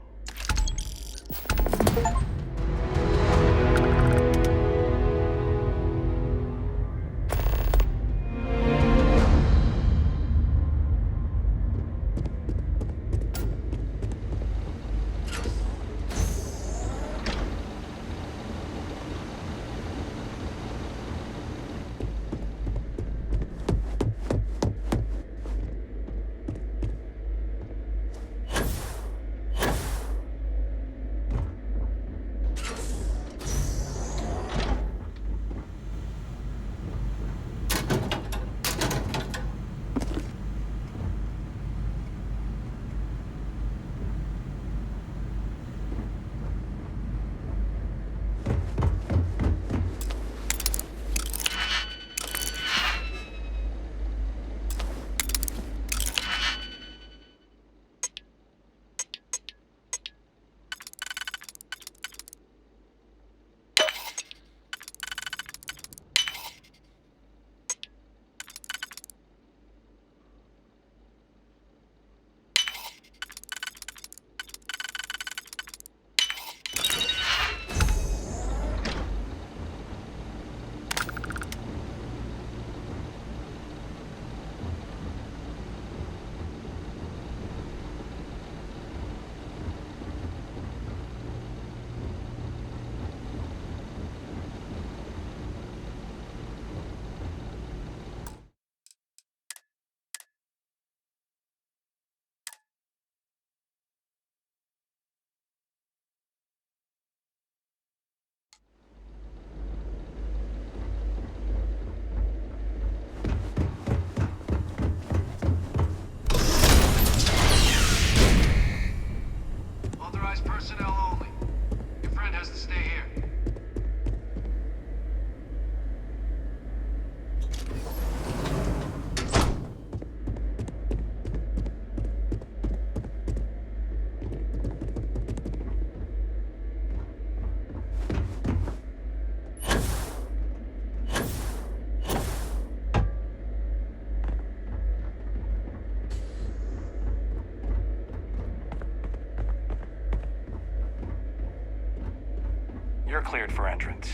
Speaker 21: Personnel only. Your friend has to stay here.
Speaker 13: You're cleared for entrance.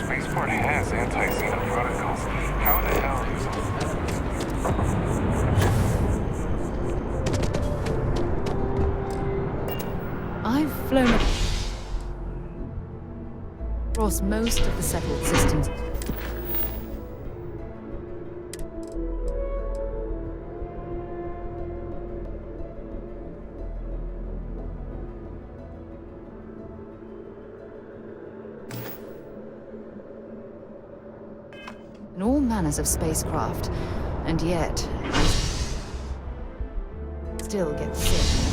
Speaker 13: Spaceport has anti-xeno protocols. How the hell is...
Speaker 2: I've flown across most of the settled systems. in all manners of spacecraft, and yet I still get sick.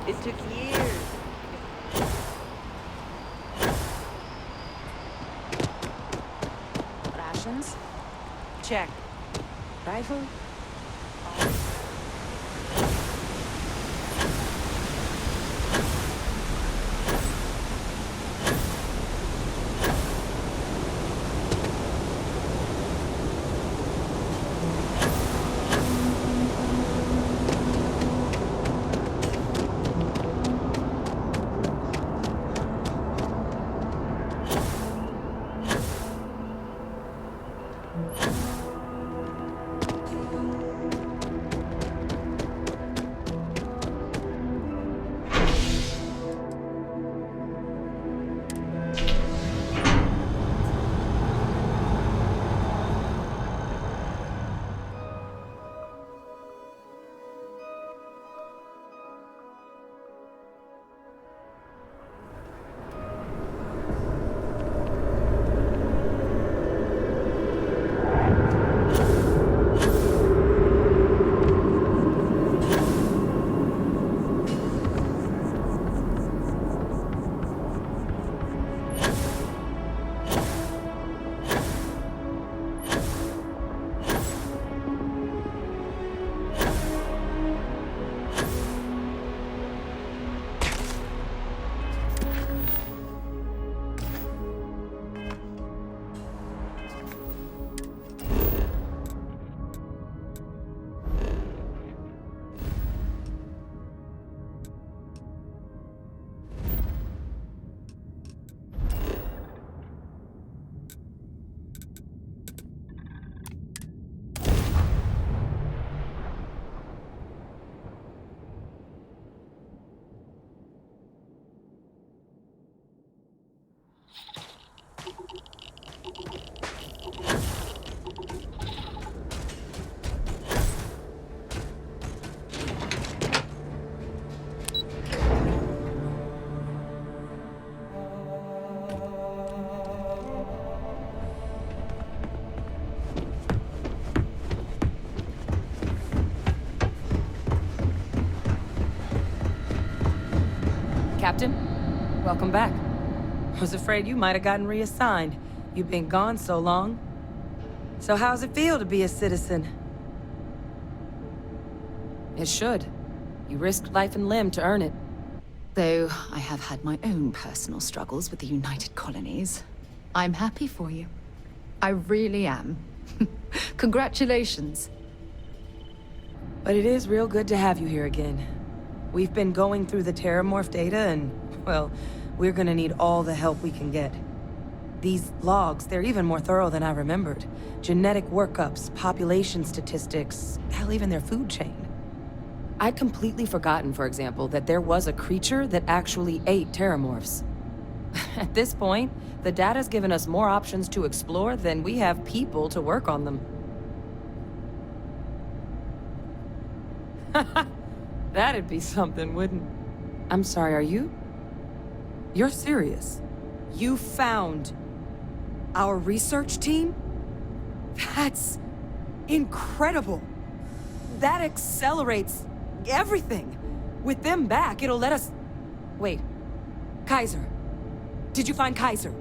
Speaker 7: It took years. Rations? Check. Rifle?
Speaker 12: Captain, welcome back. Was afraid you might have gotten reassigned. You've been gone so long. So how's it feel to be a citizen? It should. You risked life and limb to earn it.
Speaker 2: Though I have had my own personal struggles with the United Colonies, I'm happy for you. I really am. Congratulations.
Speaker 12: But it is real good to have you here again. We've been going through the Terramorph data and, well, we're gonna need all the help we can get. These logs, they're even more thorough than I remembered. Genetic workups, population statistics, hell, even their food chain. I'd completely forgotten, for example, that there was a creature that actually ate Terramorphs. At this point, the data's given us more options to explore than we have people to work on them. That'd be something, wouldn't... I'm sorry, are you? You're serious? You found our research team? That's incredible. That accelerates everything. With them back, it'll let us... Wait. Kaiser. Did you find Kaiser?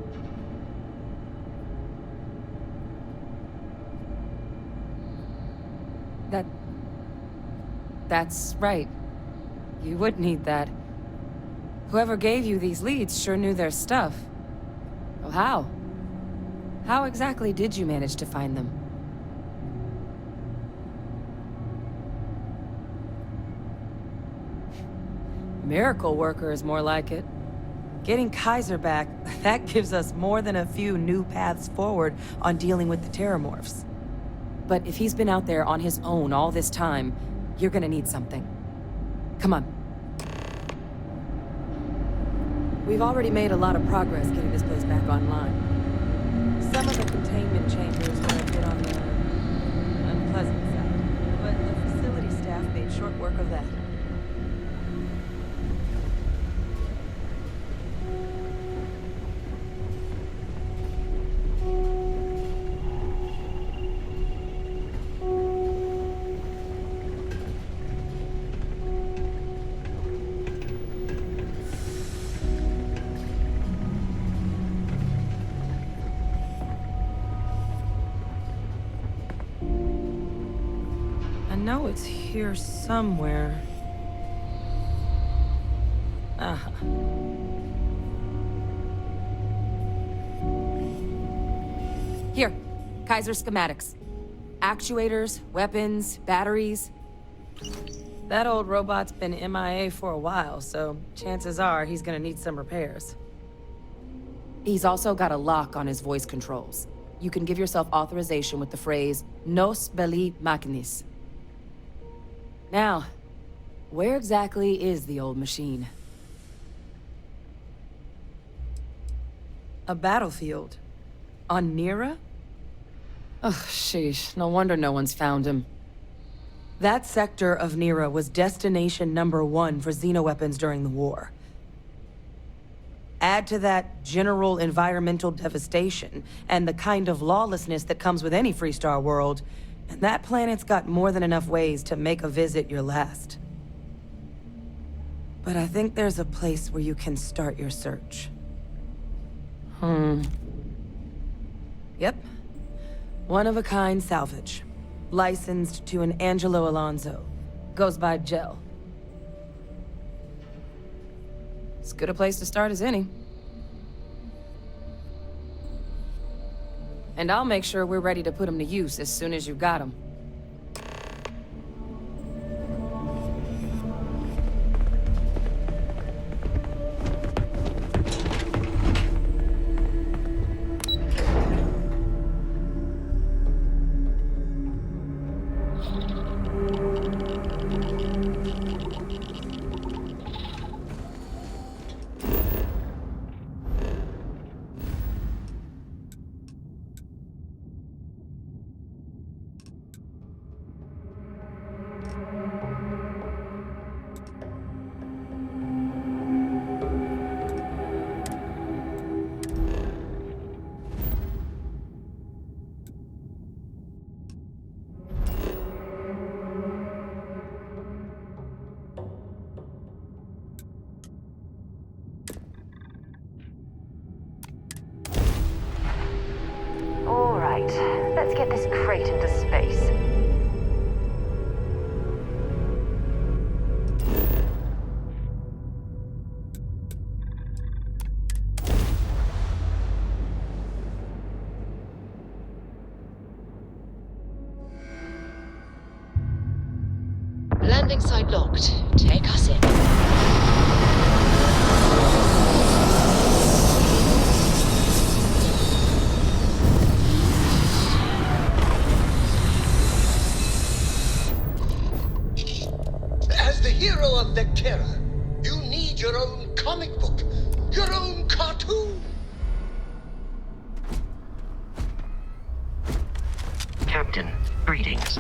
Speaker 12: That's right. You would need that. Whoever gave you these leads sure knew their stuff. Well, how? How exactly did you manage to find them? Miracle worker is more like it. Getting Kaiser back, that gives us more than a few new paths forward on dealing with the Terramorphs. But if he's been out there on his own all this time, you're gonna need something. Come on. We've already made a lot of progress getting this place back online. know it's here somewhere. Uh-huh. Here, Kaiser schematics. Actuators, weapons, batteries. That old robot's been MIA for a while, so chances are he's gonna need some repairs. He's also got a lock on his voice controls. You can give yourself authorization with the phrase, Nos belli machinis. Now, where exactly is the old machine? A battlefield. On Nira? Ugh, sheesh. No wonder no one's found him. That sector of Nira was destination #1 for xenoweapons during the war. Add to that general environmental devastation and the kind of lawlessness that comes with any Freestar world, and that planet's got more than enough ways to make a visit your last. But I think there's a place where you can start your search. Yep. One-of-a-kind salvage. Licensed to an Angelo Alonso. Goes by Gel. As good a place to start as any. And I'll make sure we're ready to put him to use as soon as you've got him.
Speaker 8: All right, let's get this crate into space.
Speaker 2: Landing site locked. Take us in.
Speaker 17: As the hero of Vectera, you need your own comic book, your own cartoon.
Speaker 18: Captain, greetings.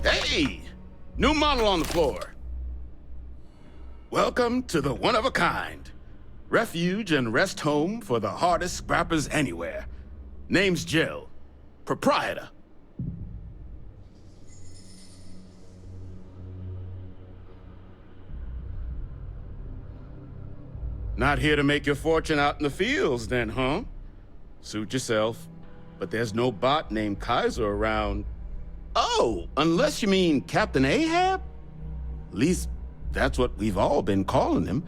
Speaker 22: Hey! New model on the floor. Welcome to the one-of-a-kind. Refuge and rest home for the hardest scrappers anywhere. Name's Jill. Proprietor. Not here to make your fortune out in the fields then, huh? Suit yourself. But there's no bot named Kaiser around. Oh, unless you mean Captain Ahab? At least, that's what we've all been calling him.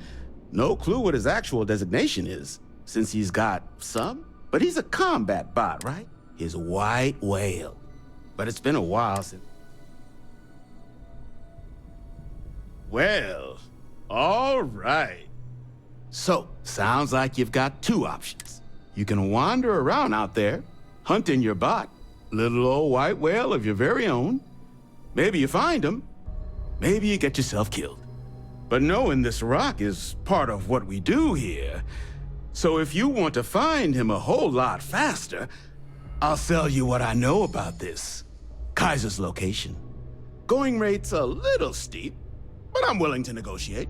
Speaker 22: No clue what his actual designation is, since he's got some. But he's a combat bot, right? His white whale. But it's been a while since... Well, all right. So, sounds like you've got two options. You can wander around out there, hunting your bot, little old white whale of your very own, Maybe you find him. Maybe you get yourself killed. But knowing this rock is part of what we do here. So if you want to find him a whole lot faster, I'll sell you what I know about this. Kaiser's location. Going rate's a little steep, but I'm willing to negotiate.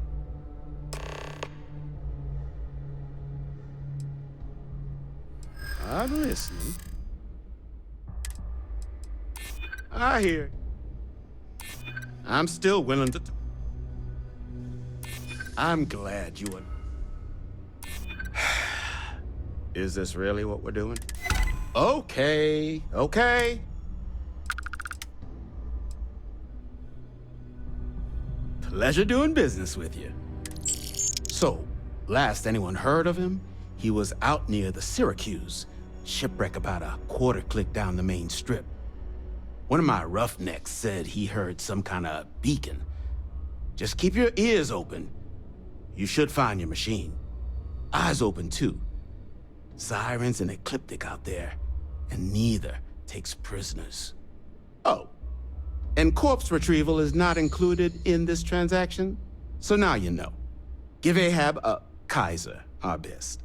Speaker 22: I'm listening. I hear. I'm still willing to... I'm glad you were... Is this really what we're doing? Okay. Pleasure doing business with you. So, last anyone heard of him, he was out near the Syracuse, shipwreck about a quarter click down the main strip. One of my roughnecks said he heard some kind of beacon. Just keep your ears open. You should find your machine. Eyes open too. Sirens and ecliptic out there, and neither takes prisoners. Oh, and corpse retrieval is not included in this transaction, so now you know. Give Ahab a Kaiser our best.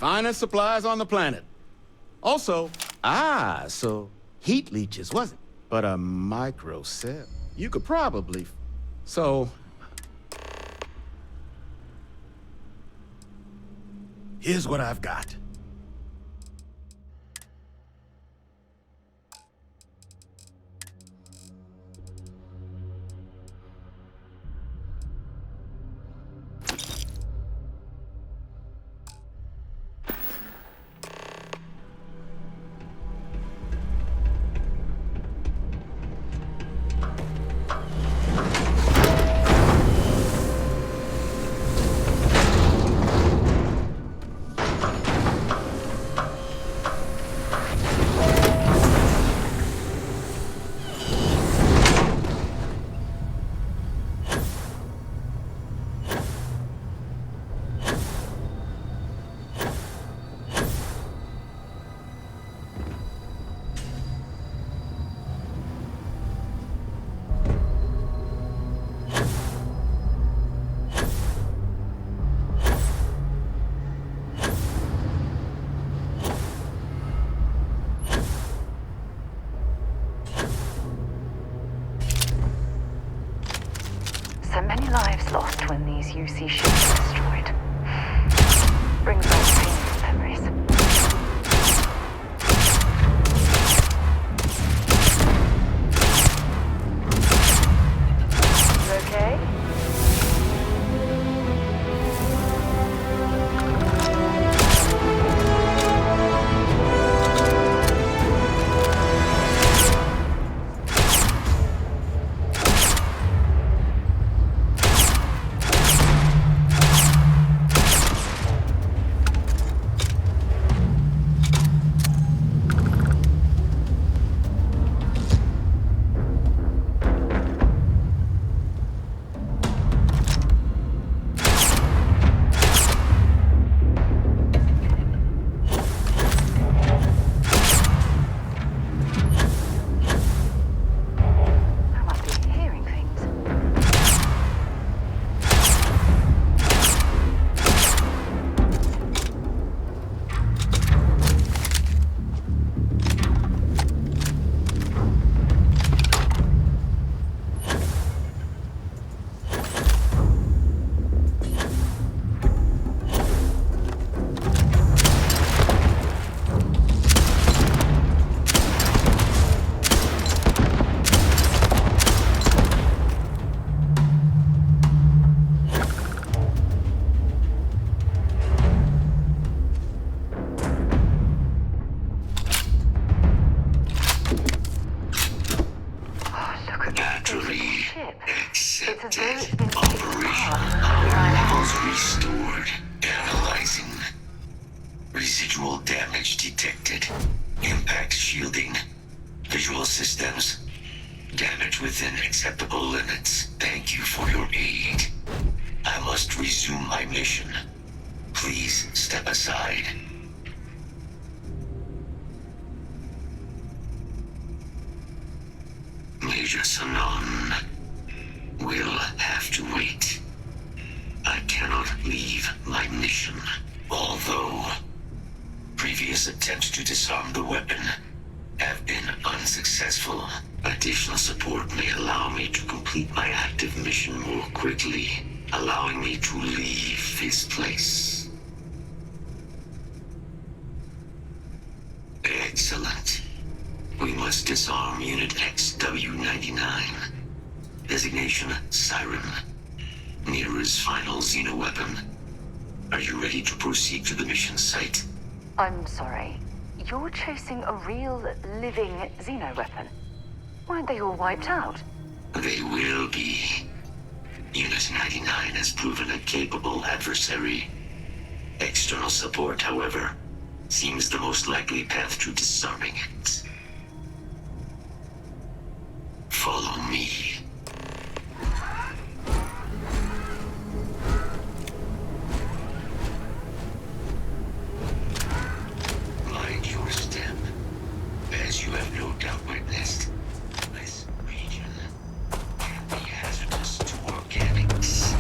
Speaker 22: Finest supplies on the planet. Also, so heat leeches, wasn't it? But a micro cell. You could probably... So... Here's what I've got.
Speaker 8: So many lives lost when these UC ships were destroyed. Brings back painful memories. You okay?
Speaker 3: Restored. Analyzing. Residual damage detected. Impact shielding. Visual systems. Damage within acceptable limits. Thank you for your aid. I must resume my mission. Please step aside. Major Sanon will have to wait. I cannot leave my mission, although previous attempts to disarm the weapon have been unsuccessful. Additional support may allow me to complete my active mission more quickly, allowing me to leave this place. Excellent. We must disarm Unit XW-99. Designation Siren. Nearest final xeno-weapon. Are you ready to proceed to the mission site?
Speaker 8: I'm sorry. You're chasing a real, living xeno-weapon? Weren't they all wiped out?
Speaker 3: They will be. Unit 99 has proven a capable adversary. External support, however, seems the most likely path to disarming it. Follow me. Mind your step, as you have no doubt witnessed. This region can be hazardous to organics.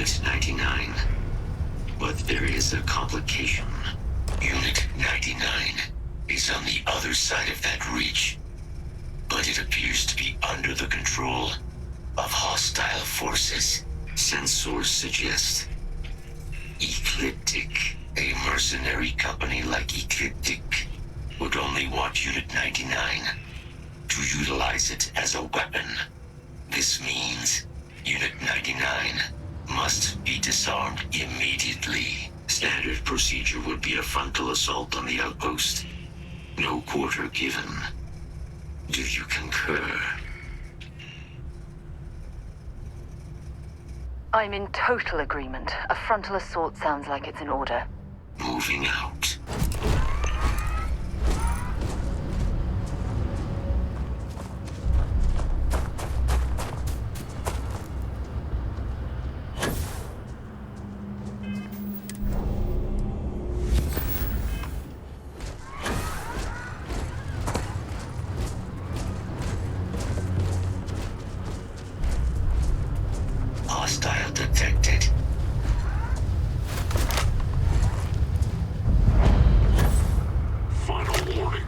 Speaker 3: Unit 99. But there is a complication. Unit 99 is on the other side of that ridge. But it appears to be under the control of hostile forces. Sensors suggest Ecliptic. A mercenary company like Ecliptic would only want Unit 99 to utilize it as a weapon. This means Unit 99 must be disarmed immediately. Standard procedure would be a frontal assault on the outpost. No quarter given. Do you concur?
Speaker 8: I'm in total agreement. A frontal assault sounds like it's in order.
Speaker 3: Moving out. Hostile detected.
Speaker 6: Final warning.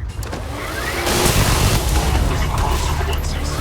Speaker 6: With consequences.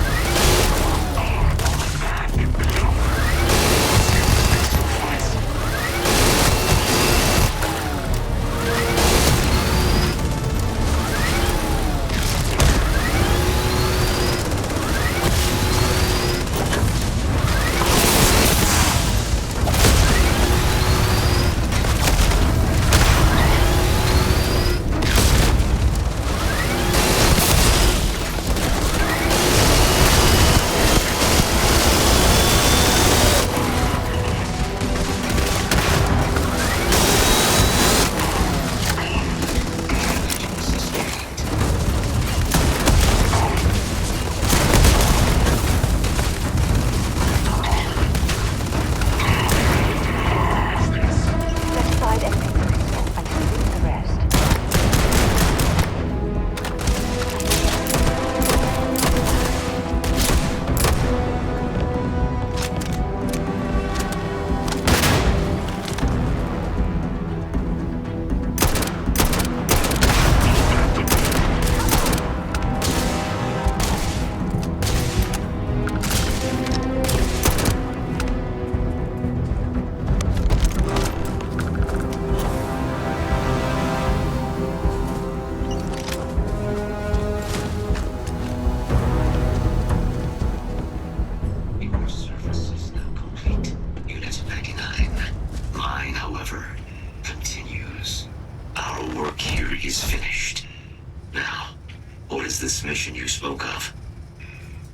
Speaker 3: This mission you spoke of.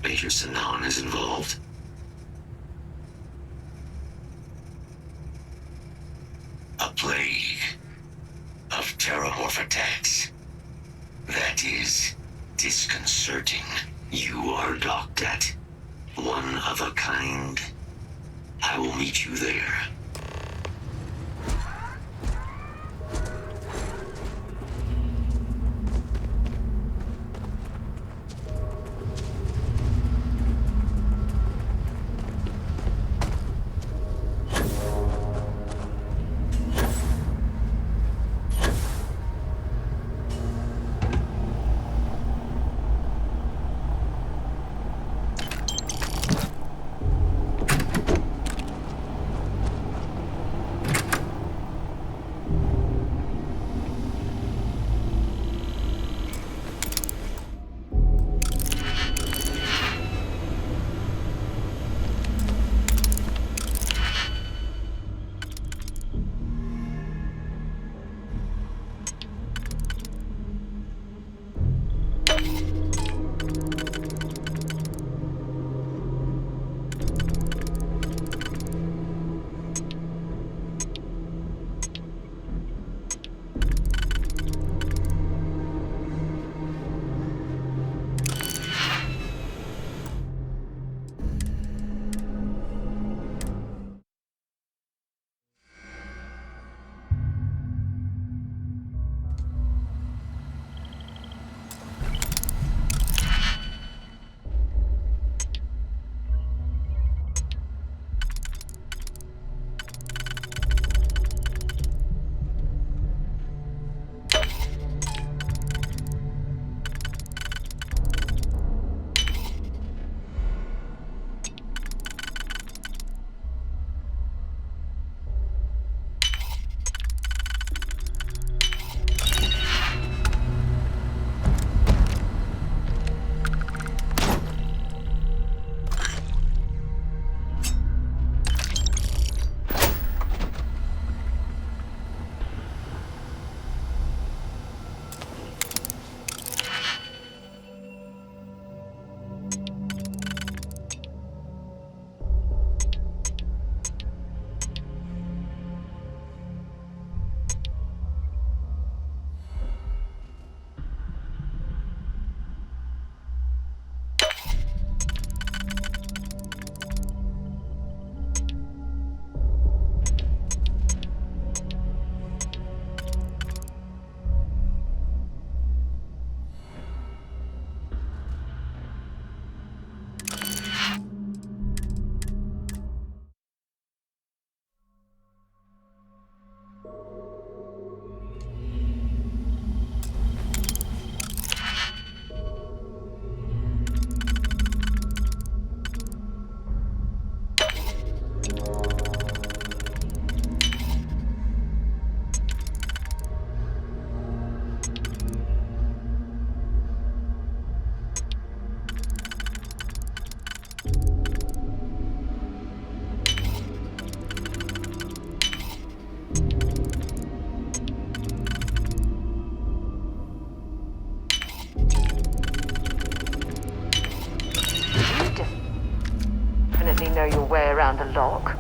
Speaker 3: Major Sinan is involved. A plague of terramorph attacks. That is disconcerting. You are docked at one of a kind. I will meet you there.
Speaker 8: way around a lock.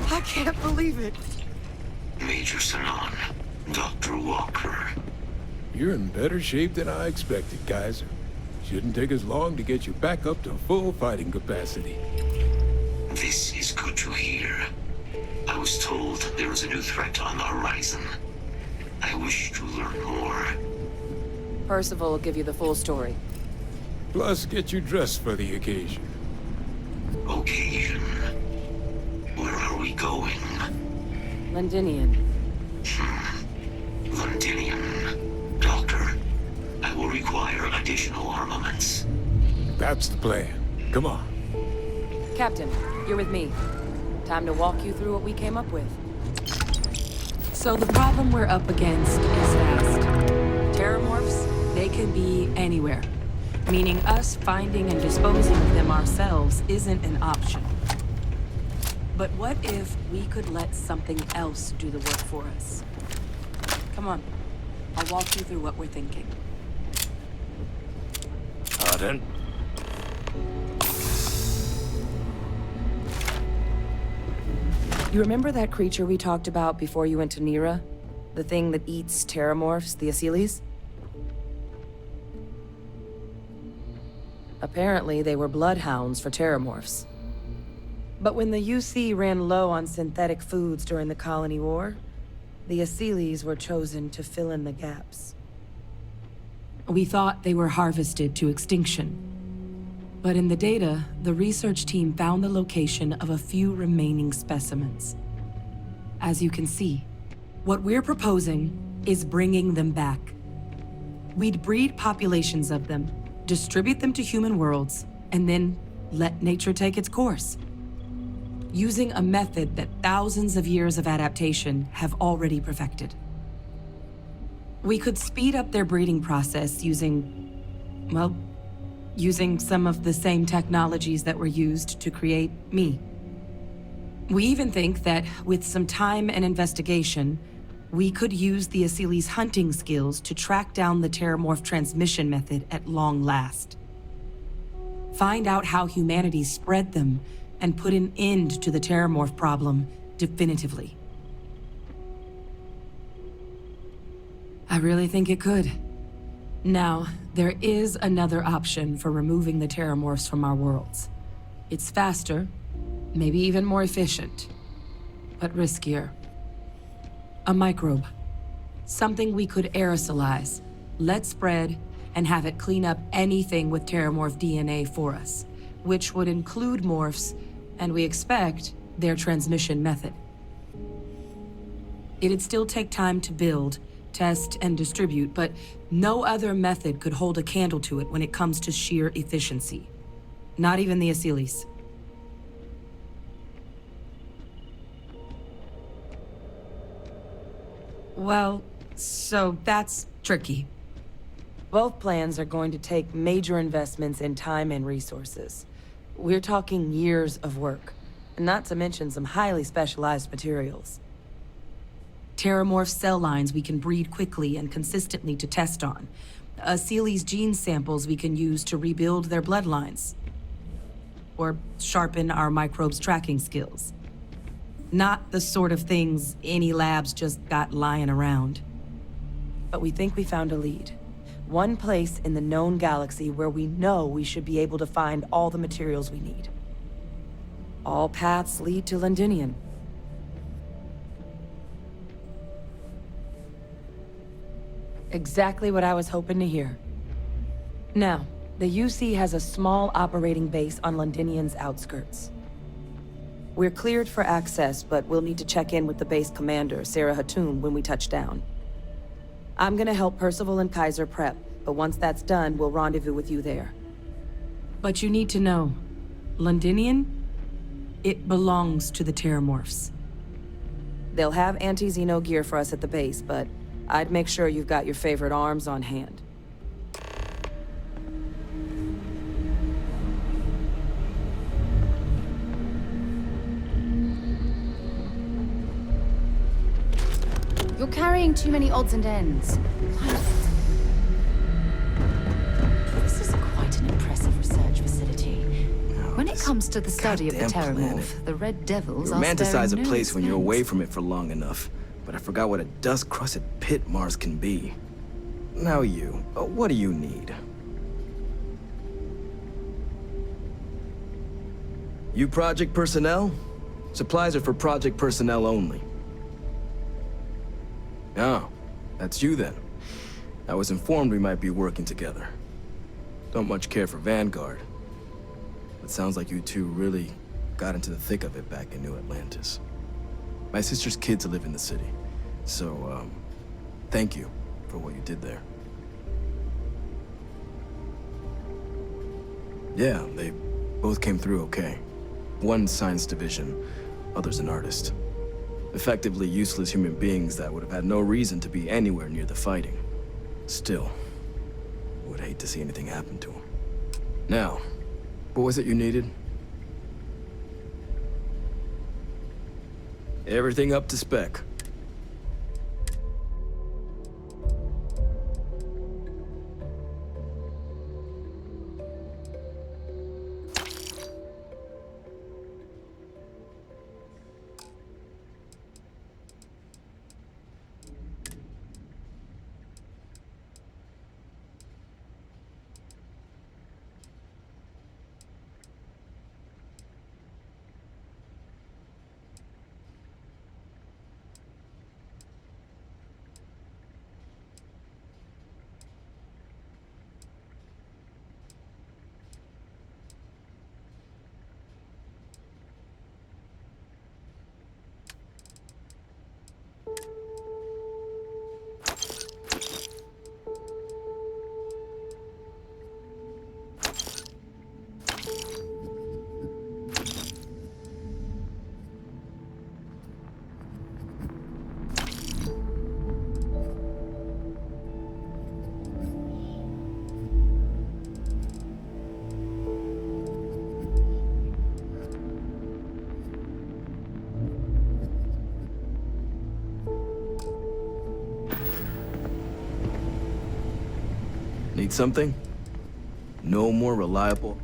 Speaker 12: I can't believe it.
Speaker 3: Major Sanan, Dr. Walker.
Speaker 5: You're in better shape than I expected, Kaiser. Shouldn't take us long to get you back up to full fighting capacity.
Speaker 3: This is good to hear. I was told there was a new threat on the horizon. I wish to learn more.
Speaker 12: Percival will give you the full story.
Speaker 5: Plus, get you dressed for the occasion.
Speaker 3: Occasion? Where are we going?
Speaker 12: Londinian.
Speaker 3: Londinian. Doctor, I will require additional armaments.
Speaker 5: That's the plan. Come on.
Speaker 12: Captain, you're with me. Time to walk you through what we came up with. So the problem we're up against is vast. Terramorphs, they can be anywhere. Meaning us finding and disposing of them ourselves isn't an option. But what if we could let something else do the work for us? Come on. I'll walk you through what we're thinking.
Speaker 5: Pardon?
Speaker 12: You remember that creature we talked about before you went to Nira? The thing that eats terramorphs, the Asylees? Apparently, they were bloodhounds for terramorphs. But when the UC ran low on synthetic foods during the Colony War, the Asylees were chosen to fill in the gaps. We thought they were harvested to extinction. But in the data, the research team found the location of a few remaining specimens. As you can see, what we're proposing is bringing them back. We'd breed populations of them, distribute them to human worlds, and then let nature take its course. Using a method that thousands of years of adaptation have already perfected. We could speed up their breeding process using some of the same technologies that were used to create me. We even think that with some time and investigation, We could use the Asili's hunting skills to track down the Terramorph transmission method at long last. Find out how humanity spread them and put an end to the Terramorph problem definitively. I really think it could. Now, there is another option for removing the Terramorphs from our worlds. It's faster, maybe even more efficient, but riskier. A microbe. Something we could aerosolize, let spread, and have it clean up anything with Terramorph DNA for us, which would include morphs, and we expect their transmission method. It'd still take time to build, test, and distribute, but no other method could hold a candle to it when it comes to sheer efficiency. Not even the Asilis. Well, so that's tricky. Both plans are going to take major investments in time and resources. We're talking years of work, not to mention some highly specialized materials. Terramorph cell lines we can breed quickly and consistently to test on. Asili's gene samples we can use to rebuild their bloodlines. Or sharpen our microbes' tracking skills. Not the sort of things any labs just got lying around. But we think we found a lead. One place in the known galaxy where we know we should be able to find all the materials we need. All paths lead to Londinium. Exactly what I was hoping to hear. Now, the UC has a small operating base on Londinium's outskirts. We're cleared for access, but we'll need to check in with the base commander, Sarah Hatoum, when we touch down. I'm gonna help Percival and Kaiser prep, but once that's done, we'll rendezvous with you there. But you need to know, Londinium, it belongs to the Terramorphs. They'll have anti-Xeno gear for us at the base, but I'd make sure you've got your favorite arms on hand.
Speaker 2: You're carrying too many odds and ends. This is quite an impressive research facility. When it comes to the study of the Terramorph, the Red Devils are
Speaker 4: Romanticize
Speaker 2: sparing
Speaker 4: a
Speaker 2: no
Speaker 4: place when you're
Speaker 2: expense.
Speaker 4: away from it for long enough. But I forgot what a dust-crusted pit Mars can be. Now what do you need? You project personnel? Supplies are for project personnel only. Oh, that's you then. I was informed we might be working together. Don't much care for Vanguard. But sounds like you two really got into the thick of it back in New Atlantis. My sister's kids live in the city. So, thank you for what you did there. Yeah, they both came through okay. One science division, other's an artist. Effectively useless human beings that would have had no reason to be anywhere near the fighting. Still, would hate to see anything happen to them. Now, what was it you needed? Everything up to spec. Need something? No more reliable?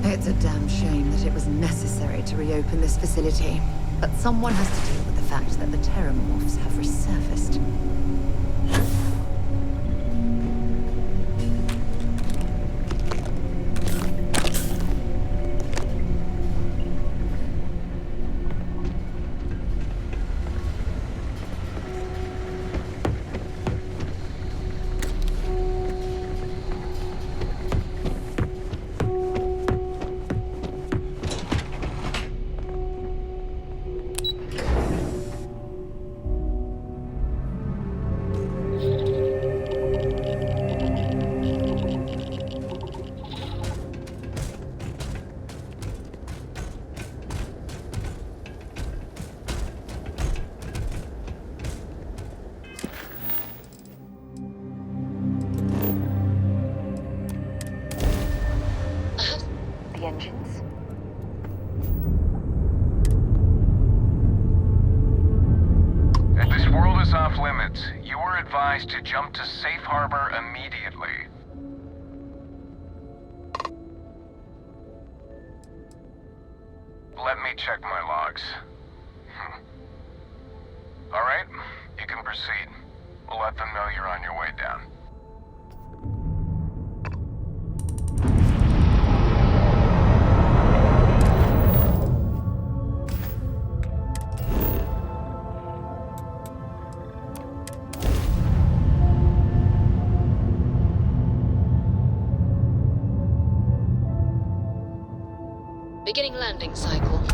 Speaker 2: It's a damn shame that it was necessary to reopen this facility. But someone has to deal with the fact that the Terramorphs have resurfaced.
Speaker 8: The engines?
Speaker 14: This world is off limits. You were advised to jump to safe harbor immediately. Let me check my logs. All right, you can proceed. We'll let them know you're on your way down.
Speaker 2: Beginning landing cycle.